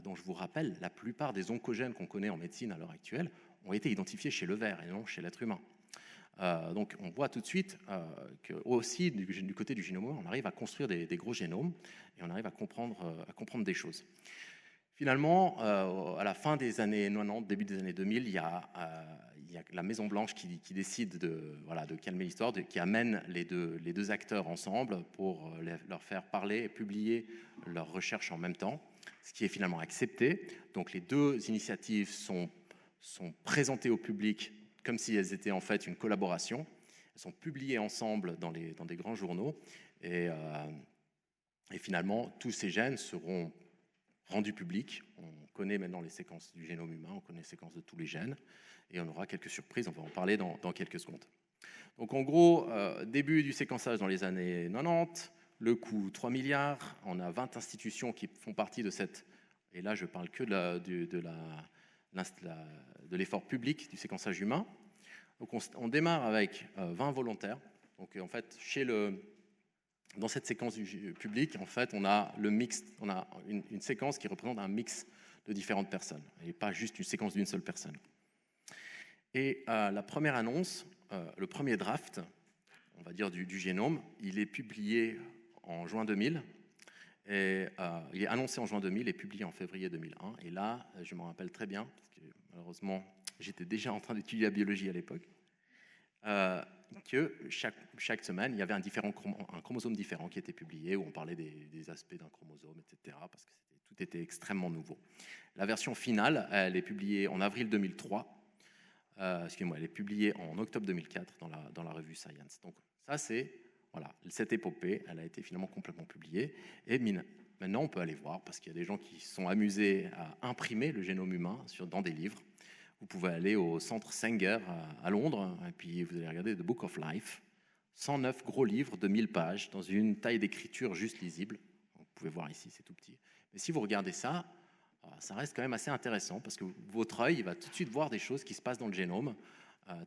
dont je vous rappelle, la plupart des oncogènes qu'on connaît en médecine à l'heure actuelle ont été identifiés chez le ver et non chez l'être humain. Donc on voit tout de suite que aussi du côté du génome, on arrive à construire des gros génomes et on arrive à comprendre des choses. Finalement, à la fin des années 90, début des années 2000, il y a la Maison Blanche qui décide de calmer l'histoire, qui amène les deux acteurs ensemble pour leur faire parler et publier leurs recherches en même temps, ce qui est finalement accepté. Donc les deux initiatives sont présentées au public comme si elles étaient en fait une collaboration. Elles sont publiées ensemble dans des grands journaux et finalement, tous ces gènes seront rendus publics. On connaît maintenant les séquences du génome humain, on connaît les séquences de tous les gènes et on aura quelques surprises, on va en parler dans quelques secondes. Donc en gros, début du séquençage dans les années 90, le coût 3 milliards, on a 20 institutions qui font partie de cette, et là je parle que de l'effort public du séquençage humain. Donc on démarre avec 20 volontaires. Donc en fait, dans cette séquence publique, en fait, on a le mix, on a une séquence qui représente un mix de différentes personnes, et pas juste une séquence d'une seule personne. Et la première annonce, le premier draft, on va dire du génome, il est publié en juin 2000. Et, il est annoncé en juin 2000 et publié en février 2001. Et là, je me rappelle très bien, parce que malheureusement, j'étais déjà en train d'étudier la biologie à l'époque, que chaque semaine, il y avait un chromosome différent qui était publié, où on parlait des aspects d'un chromosome, etc., parce que tout était extrêmement nouveau. La version finale, elle est publiée en avril 2003. Excusez-moi, elle est publiée en octobre 2004 dans la revue Science. Donc ça, c'est... Voilà, cette épopée, elle a été finalement complètement publiée. Et maintenant, on peut aller voir, parce qu'il y a des gens qui se sont amusés à imprimer le génome humain dans des livres. Vous pouvez aller au centre Sanger à Londres, et puis vous allez regarder The Book of Life. 109 gros livres de 1000 pages, dans une taille d'écriture juste lisible. Vous pouvez voir ici, c'est tout petit. Mais si vous regardez ça, ça reste quand même assez intéressant, parce que votre œil va tout de suite voir des choses qui se passent dans le génome.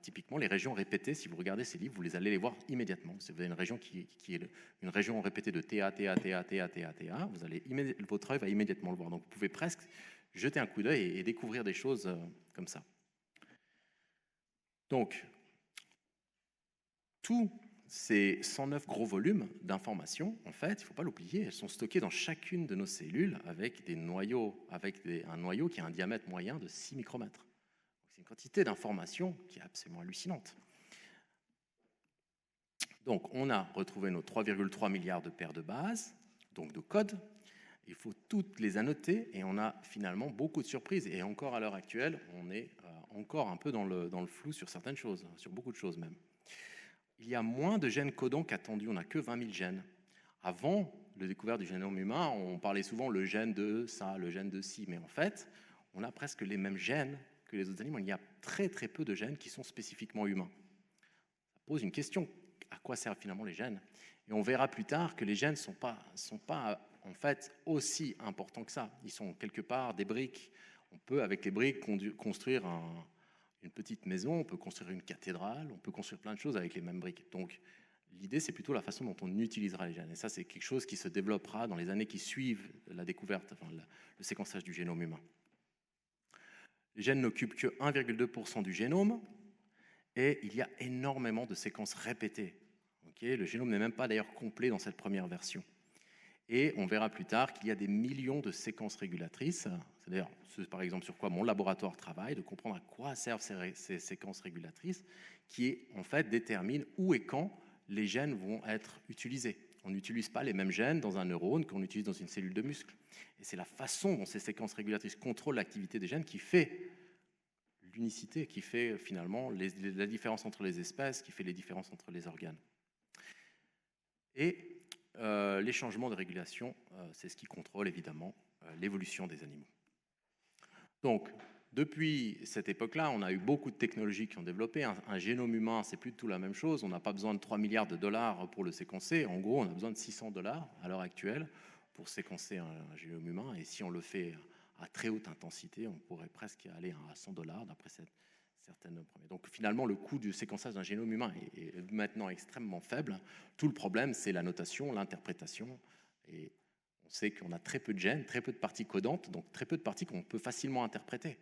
Typiquement, les régions répétées, si vous regardez ces livres, vous allez les voir immédiatement. Si vous avez une région qui est une région répétée de TA, TA, TA, TA, TA, TA, votre œil va immédiatement le voir. Donc, vous pouvez presque jeter un coup d'œil et découvrir des choses comme ça. Donc, tous ces 109 gros volumes d'informations, en fait, il ne faut pas l'oublier, elles sont stockées dans chacune de nos cellules avec un noyau qui a un diamètre moyen de 6 micromètres. C'est une quantité d'informations qui est absolument hallucinante. Donc, on a retrouvé nos 3,3 milliards de paires de bases, donc de codes. Il faut toutes les annoter et on a finalement beaucoup de surprises. Et encore à l'heure actuelle, on est encore un peu dans le flou sur certaines choses, sur beaucoup de choses même. Il y a moins de gènes codants qu'attendu, on n'a que 20 000 gènes. Avant la découverte du génome humain, on parlait souvent le gène de ça, le gène de ci, mais en fait, on a presque les mêmes gènes que les autres animaux. Il y a très très peu de gènes qui sont spécifiquement humains. Ça pose une question, à quoi servent finalement les gènes? Et on verra plus tard que les gènes sont pas en fait aussi importants que ça. Ils sont quelque part des briques. On peut avec les briques construire une petite maison, on peut construire une cathédrale, on peut construire plein de choses avec les mêmes briques. Donc l'idée, c'est plutôt la façon dont on utilisera les gènes. Et ça, c'est quelque chose qui se développera dans les années qui suivent la découverte, le séquençage du génome humain. Les gènes n'occupent que 1,2% du génome et il y a énormément de séquences répétées. Le génome n'est même pas d'ailleurs complet dans cette première version. Et on verra plus tard qu'il y a des millions de séquences régulatrices. C'est d'ailleurs par exemple sur quoi mon laboratoire travaille, de comprendre à quoi servent ces séquences régulatrices qui en fait déterminent où et quand les gènes vont être utilisés. On n'utilise pas les mêmes gènes dans un neurone qu'on utilise dans une cellule de muscle. Et c'est la façon dont ces séquences régulatrices contrôlent l'activité des gènes qui fait l'unicité qui fait finalement la différence entre les espèces, qui fait les différences entre les organes. Et les changements de régulation, c'est ce qui contrôle évidemment l'évolution des animaux. Donc, depuis cette époque-là, on a eu beaucoup de technologies qui ont développé. Un génome humain, c'est plus du tout la même chose. On n'a pas besoin de 3 milliards de dollars pour le séquencer. En gros, on a besoin de 600 dollars à l'heure actuelle pour séquencer un génome humain. Et si on le fait à très haute intensité, on pourrait presque aller à 100 dollars d'après certaines premières. Donc finalement, le coût du séquençage d'un génome humain est maintenant extrêmement faible. Tout le problème, c'est la notation, l'interprétation. Et on sait qu'on a très peu de gènes, très peu de parties codantes, donc très peu de parties qu'on peut facilement interpréter.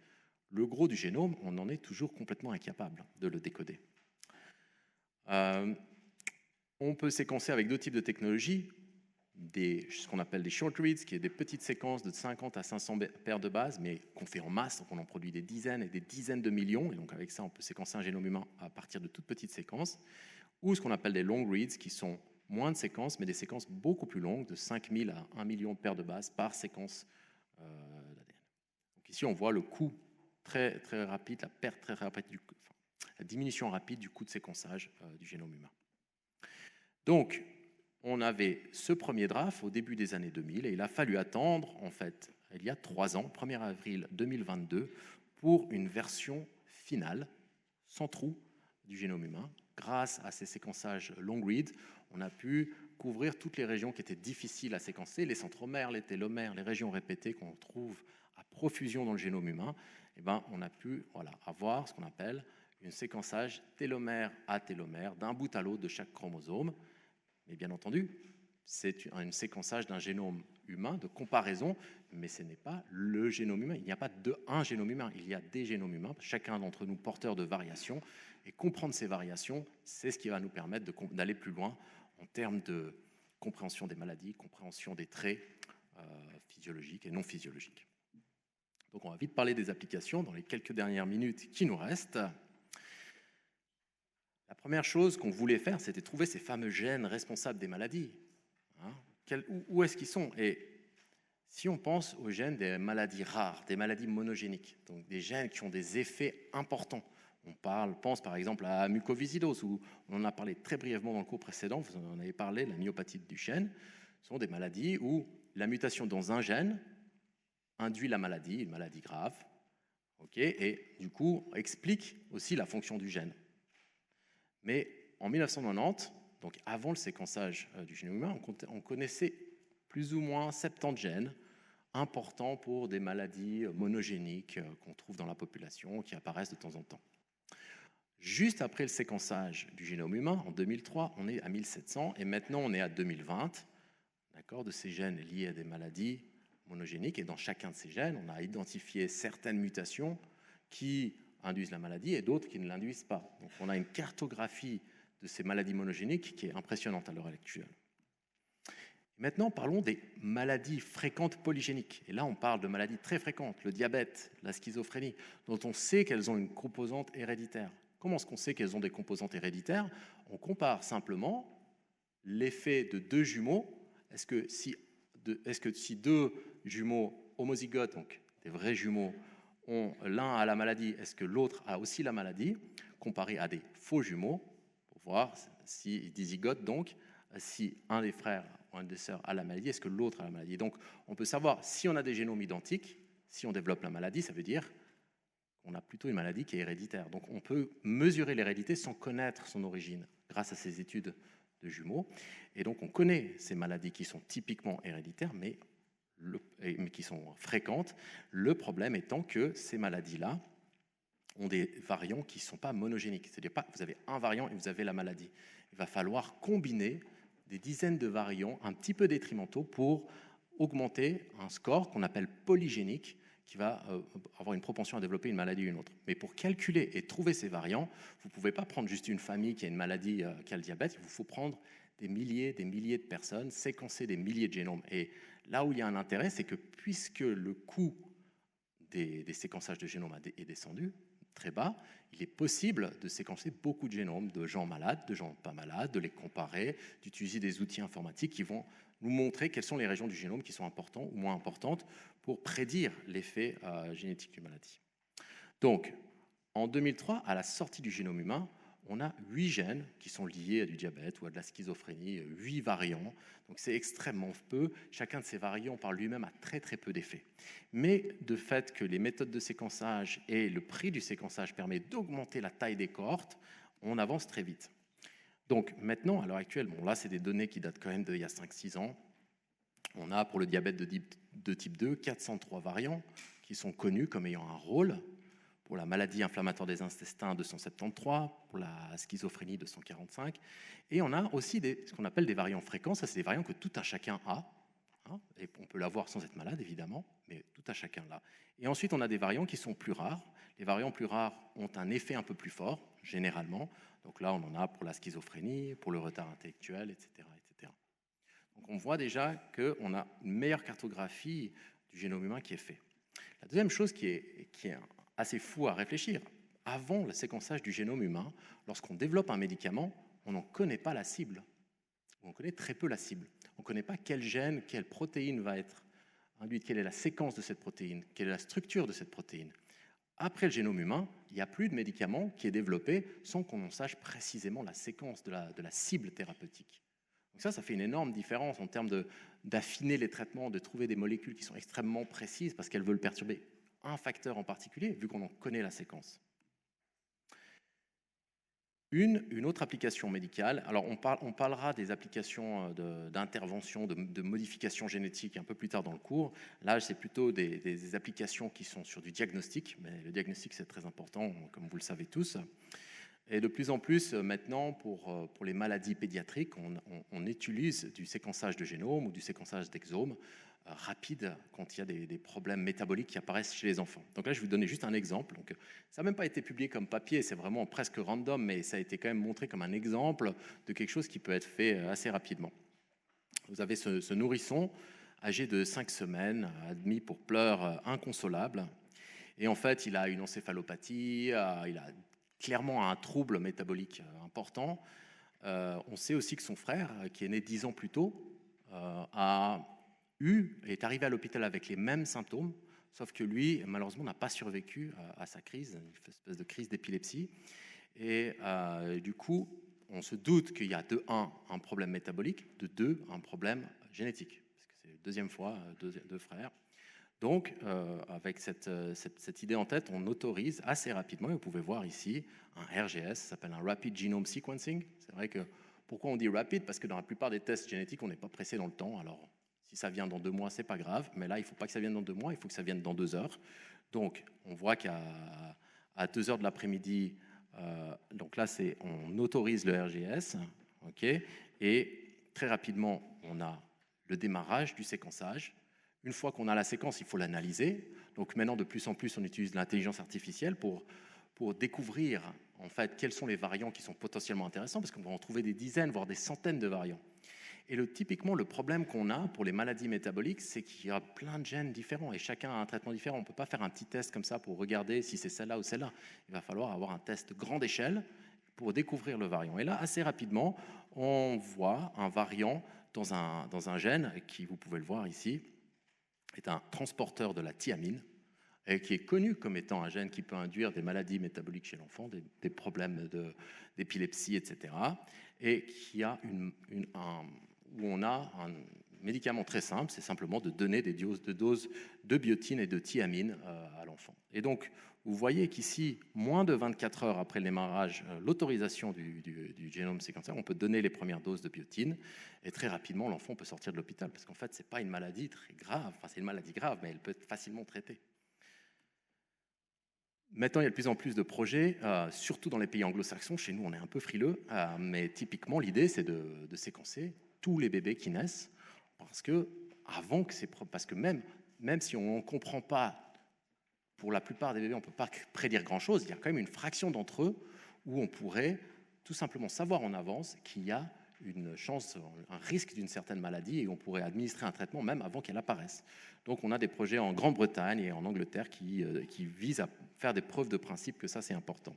Le gros du génome, on en est toujours complètement incapable de le décoder. On peut séquencer avec deux types de technologies, ce qu'on appelle des short reads, qui est des petites séquences de 50 à 500 paires de bases, mais qu'on fait en masse, donc on en produit des dizaines et des dizaines de millions, et donc avec ça, on peut séquencer un génome humain à partir de toutes petites séquences, ou ce qu'on appelle des long reads, qui sont moins de séquences, mais des séquences beaucoup plus longues, de 5000 à 1 million de paires de bases par séquence d'ADN. Donc ici, on voit le coût très, très rapide, la perte très rapide, la diminution rapide du coût de séquençage du génome humain. Donc, on avait ce premier draft au début des années 2000 et il a fallu attendre, en fait, il y a 3 ans, 1er avril 2022, pour une version finale, sans trou, du génome humain. Grâce à ces séquençages long read, on a pu couvrir toutes les régions qui étaient difficiles à séquencer, les centromères, les télomères, les régions répétées qu'on trouve à profusion dans le génome humain. Eh ben, on a pu avoir ce qu'on appelle un séquençage télomère à télomère, d'un bout à l'autre de chaque chromosome. Mais bien entendu, c'est un séquençage d'un génome humain, de comparaison, mais ce n'est pas le génome humain. Il n'y a pas un génome humain, il y a des génomes humains, chacun d'entre nous porteur de variations. Et comprendre ces variations, c'est ce qui va nous permettre d'aller plus loin en termes de compréhension des maladies, compréhension des traits physiologiques et non physiologiques. Donc on va vite parler des applications dans les quelques dernières minutes qui nous restent. La première chose qu'on voulait faire, c'était trouver ces fameux gènes responsables des maladies. Où est-ce qu'ils sont? Et si on pense aux gènes des maladies rares, des maladies monogéniques, donc des gènes qui ont des effets importants, pense par exemple à la mucoviscidose, où on en a parlé très brièvement dans le cours précédent, vous en avez parlé, la myopathe du Duchenne, ce sont des maladies où la mutation dans un gène induit la maladie, une maladie grave, et du coup explique aussi la fonction du gène. Mais en 1990, donc avant le séquençage du génome humain, on connaissait plus ou moins 70 gènes importants pour des maladies monogéniques qu'on trouve dans la population, qui apparaissent de temps en temps. Juste après le séquençage du génome humain, en 2003, on est à 1700, et maintenant on est à 2020, de ces gènes liés à des maladies monogéniques, et dans chacun de ces gènes, on a identifié certaines mutations qui induisent la maladie et d'autres qui ne l'induisent pas. Donc on a une cartographie de ces maladies monogéniques qui est impressionnante à l'heure actuelle. Maintenant, parlons des maladies fréquentes polygéniques. Et là, on parle de maladies très fréquentes, le diabète, la schizophrénie, dont on sait qu'elles ont une composante héréditaire. Comment est-ce qu'on sait qu'elles ont des composantes héréditaires? On compare simplement l'effet de deux jumeaux. Est-ce que si deux jumeaux homozygotes, donc des vrais jumeaux, l'un a la maladie, est-ce que l'autre a aussi la maladie, comparé à des faux jumeaux, pour voir si dizygotes, donc, si un des frères ou un des sœurs a la maladie, est-ce que l'autre a la maladie. Donc, on peut savoir si on a des génomes identiques, si on développe la maladie, ça veut dire qu'on a plutôt une maladie qui est héréditaire. Donc, on peut mesurer l'hérédité sans connaître son origine, grâce à ces études de jumeaux. Et donc, on connaît ces maladies qui sont typiquement héréditaires, mais qui sont fréquentes. Le problème étant que ces maladies-là ont des variants qui ne sont pas monogéniques. C'est-à-dire pas vous avez un variant et vous avez la maladie. Il va falloir combiner des dizaines de variants un petit peu détrimentaux pour augmenter un score qu'on appelle polygénique, qui va avoir une propension à développer une maladie ou une autre. Mais pour calculer et trouver ces variants, vous ne pouvez pas prendre juste une famille qui a une maladie, qui a le diabète, il vous faut prendre des milliers de personnes, séquencer des milliers de génomes. Et là où il y a un intérêt, c'est que puisque le coût des séquençages de génomes est descendu très bas, il est possible de séquencer beaucoup de génomes de gens malades, de gens pas malades, de les comparer, d'utiliser des outils informatiques qui vont nous montrer quelles sont les régions du génome qui sont importantes ou moins importantes pour prédire l'effet génétique d'une maladie. Donc, En 2003, à la sortie du génome humain, on a 8 gènes qui sont liés à du diabète ou à de la schizophrénie, 8 variants. Donc c'est extrêmement peu. Chacun de ces variants par lui-même a très très peu d'effets. Mais de fait que les méthodes de séquençage et le prix du séquençage permettent d'augmenter la taille des cohortes, on avance très vite. Donc maintenant, à l'heure actuelle, bon là c'est des données qui datent quand même d'il y a 5-6 ans. On a pour le diabète de type 2 403 variants qui sont connus comme ayant un rôle. Pour la maladie inflammatoire des intestins, 273, pour la schizophrénie, 245. Et on a aussi ce qu'on appelle des variants fréquents. Ça, c'est des variants que tout un chacun a. Hein, et on peut l'avoir sans être malade, évidemment, mais tout un chacun l'a. Et ensuite, on a des variants qui sont plus rares. Les variants plus rares ont un effet un peu plus fort, généralement. Donc là, on en a pour la schizophrénie, pour le retard intellectuel, etc. etc. Donc on voit déjà qu'on a une meilleure cartographie du génome humain qui est faite. La deuxième chose qui est assez fou à réfléchir, avant le séquençage du génome humain, lorsqu'on développe un médicament, on n'en connaît pas la cible. On connaît très peu la cible. On ne connaît pas quel gène, quelle protéine va être induite, quelle est la séquence de cette protéine, quelle est la structure de cette protéine. Après le génome humain, il n'y a plus de médicament qui est développé sans qu'on en sache précisément la séquence de la cible thérapeutique. Donc ça fait une énorme différence en termes d'affiner les traitements, de trouver des molécules qui sont extrêmement précises parce qu'elles veulent perturber un facteur en particulier, vu qu'on en connaît la séquence. Une autre application médicale, alors on parlera des applications d'intervention, de modification génétique un peu plus tard dans le cours. Là, c'est plutôt des applications qui sont sur du diagnostic, mais le diagnostic, c'est très important, comme vous le savez tous. Et de plus en plus, maintenant, pour les maladies pédiatriques, on utilise du séquençage de génome ou du séquençage d'exome rapide quand il y a des problèmes métaboliques qui apparaissent chez les enfants. Donc là, je vais vous donner juste un exemple. Donc, ça n'a même pas été publié comme papier, c'est vraiment presque random, mais ça a été quand même montré comme un exemple de quelque chose qui peut être fait assez rapidement. Vous avez ce nourrisson âgé de 5 semaines, admis pour pleurs inconsolables. Et en fait, il a une encéphalopathie, il a clairement un trouble métabolique important. On sait aussi que son frère, qui est né 10 ans plus tôt, est arrivé à l'hôpital avec les mêmes symptômes, sauf que lui, malheureusement, n'a pas survécu à sa crise, une espèce de crise d'épilepsie. Et du coup, on se doute qu'il y a de 1, un problème métabolique, de 2, un problème génétique, parce que c'est la deuxième fois, deux frères. Donc, avec cette idée en tête, on autorise assez rapidement, et vous pouvez voir ici, un RGS, ça s'appelle un Rapid Genome Sequencing. C'est vrai que, pourquoi on dit rapid? Parce que dans la plupart des tests génétiques, on n'est pas pressé dans le temps. Alors, si ça vient dans 2 mois, c'est pas grave, mais là, il ne faut pas que ça vienne dans 2 mois, il faut que ça vienne dans 2 heures. Donc, on voit qu'à 2 heures de l'après-midi, donc là, on autorise le RGS, okay, et très rapidement, on a le démarrage du séquençage. Une fois qu'on a la séquence, il faut l'analyser. Donc maintenant, de plus en plus, on utilise l'intelligence artificielle pour découvrir en fait quels sont les variants qui sont potentiellement intéressants, parce qu'on va en trouver des dizaines, voire des centaines de variants. Et typiquement, le problème qu'on a pour les maladies métaboliques, c'est qu'il y a plein de gènes différents et chacun a un traitement différent. On ne peut pas faire un petit test comme ça pour regarder si c'est celle-là ou celle-là. Il va falloir avoir un test grande échelle pour découvrir le variant. Et là, assez rapidement, on voit un variant dans un gène qui, vous pouvez le voir ici, est un transporteur de la thiamine et qui est connu comme étant un gène qui peut induire des maladies métaboliques chez l'enfant, des problèmes d'épilepsie, etc. Et qui a où on a un médicament très simple, c'est simplement de donner des doses de biotine et de thiamine à l'enfant. Et donc, vous voyez qu'ici, moins de 24 heures après le démarrage, l'autorisation du génome séquenceur, on peut donner les premières doses de biotine et très rapidement, l'enfant peut sortir de l'hôpital parce qu'en fait, ce n'est pas une maladie très grave, enfin, c'est une maladie grave, mais elle peut être facilement traitée. Maintenant, il y a de plus en plus de projets, surtout dans les pays anglo-saxons. Chez nous, on est un peu frileux, mais typiquement, l'idée, c'est de séquencer tous les bébés qui naissent, parce que même si on ne comprend pas, pour la plupart des bébés, on ne peut pas prédire grand-chose, il y a quand même une fraction d'entre eux où on pourrait tout simplement savoir en avance qu'il y a une chance, un risque d'une certaine maladie et on pourrait administrer un traitement même avant qu'elle apparaisse. Donc on a des projets en Grande-Bretagne et en Angleterre qui visent à faire des preuves de principe que ça c'est important.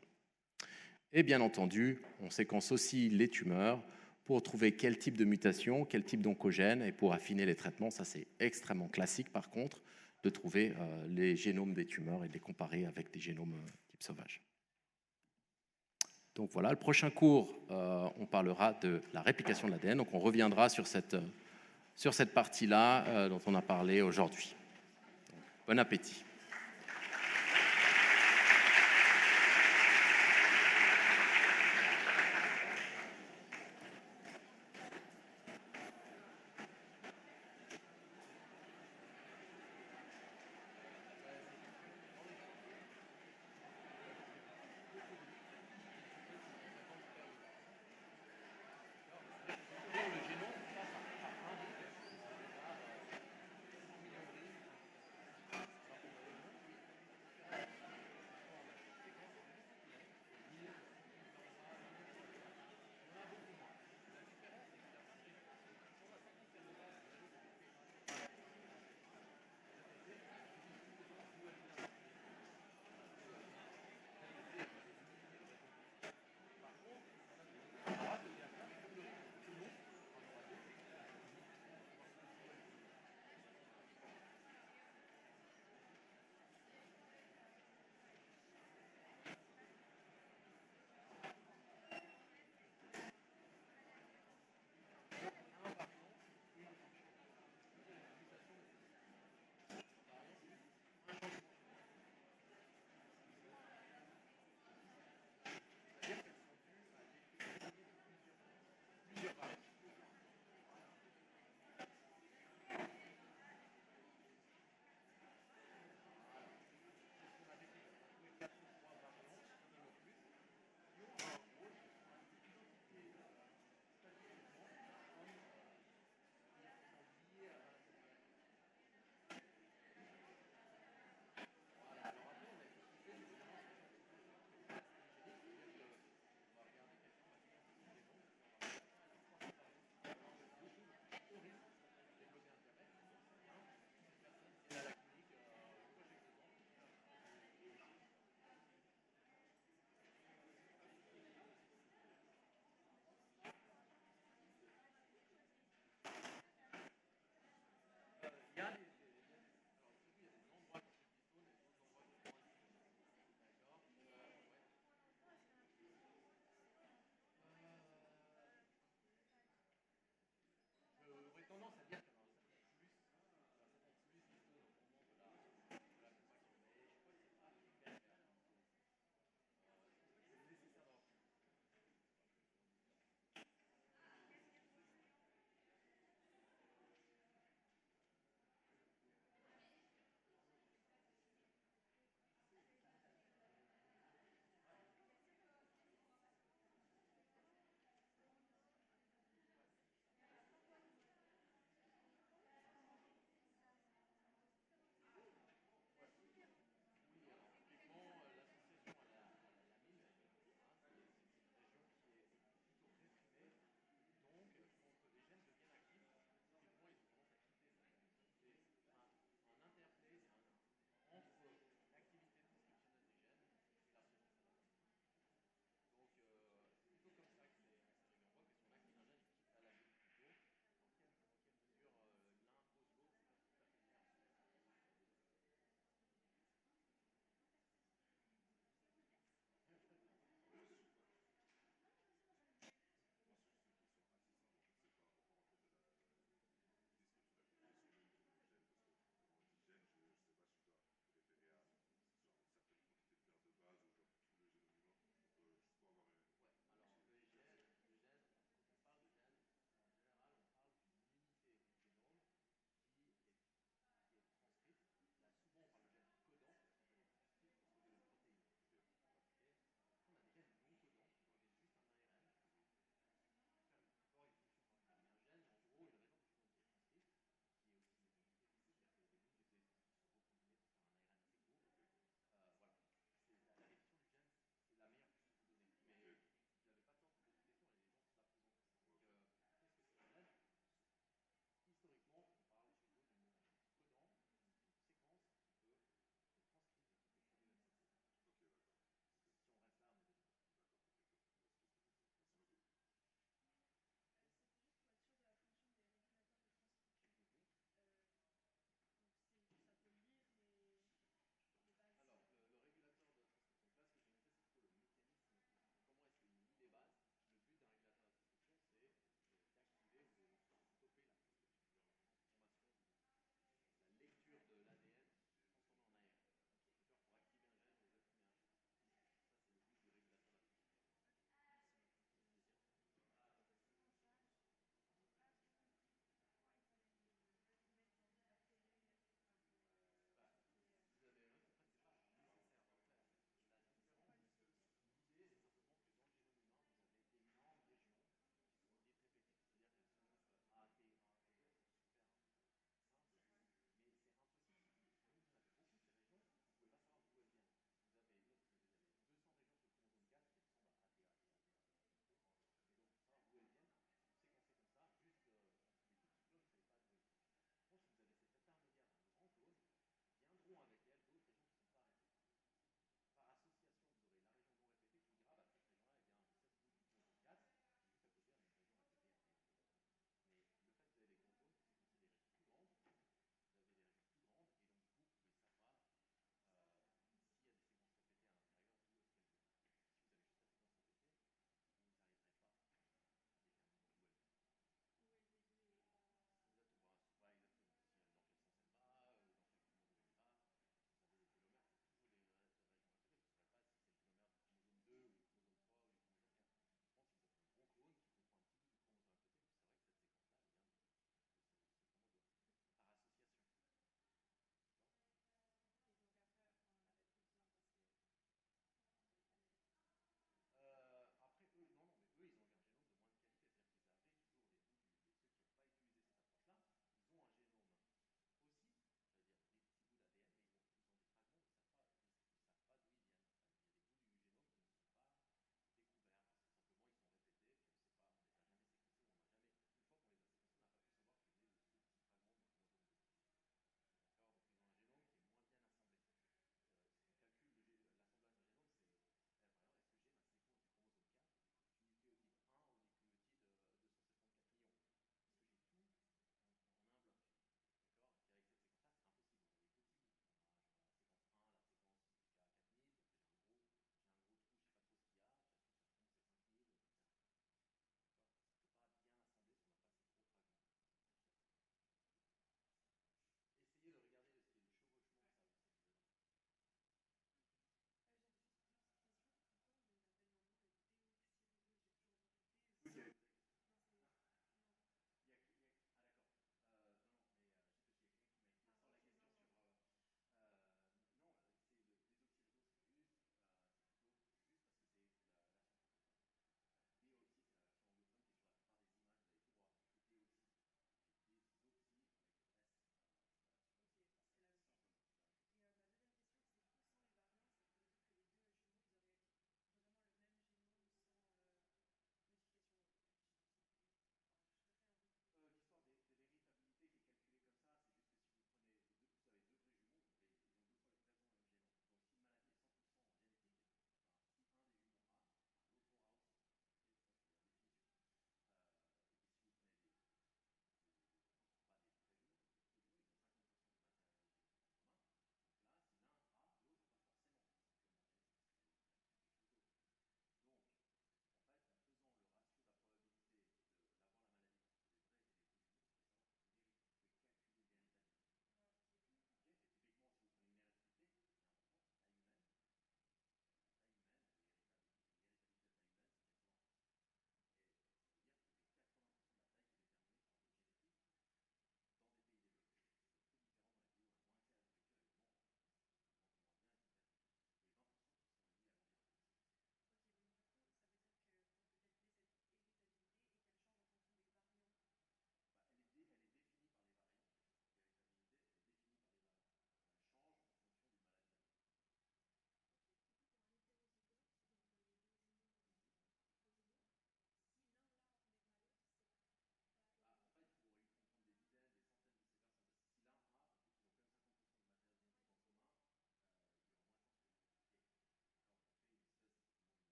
Et bien entendu, on séquence aussi les tumeurs pour trouver quel type de mutation, quel type d'oncogène et pour affiner les traitements. Ça c'est extrêmement classique par contre, de trouver les génomes des tumeurs et de les comparer avec des génomes type sauvage. Donc voilà, le prochain cours, on parlera de la réplication de l'ADN. Donc on reviendra sur cette partie-là dont on a parlé aujourd'hui. Bon appétit.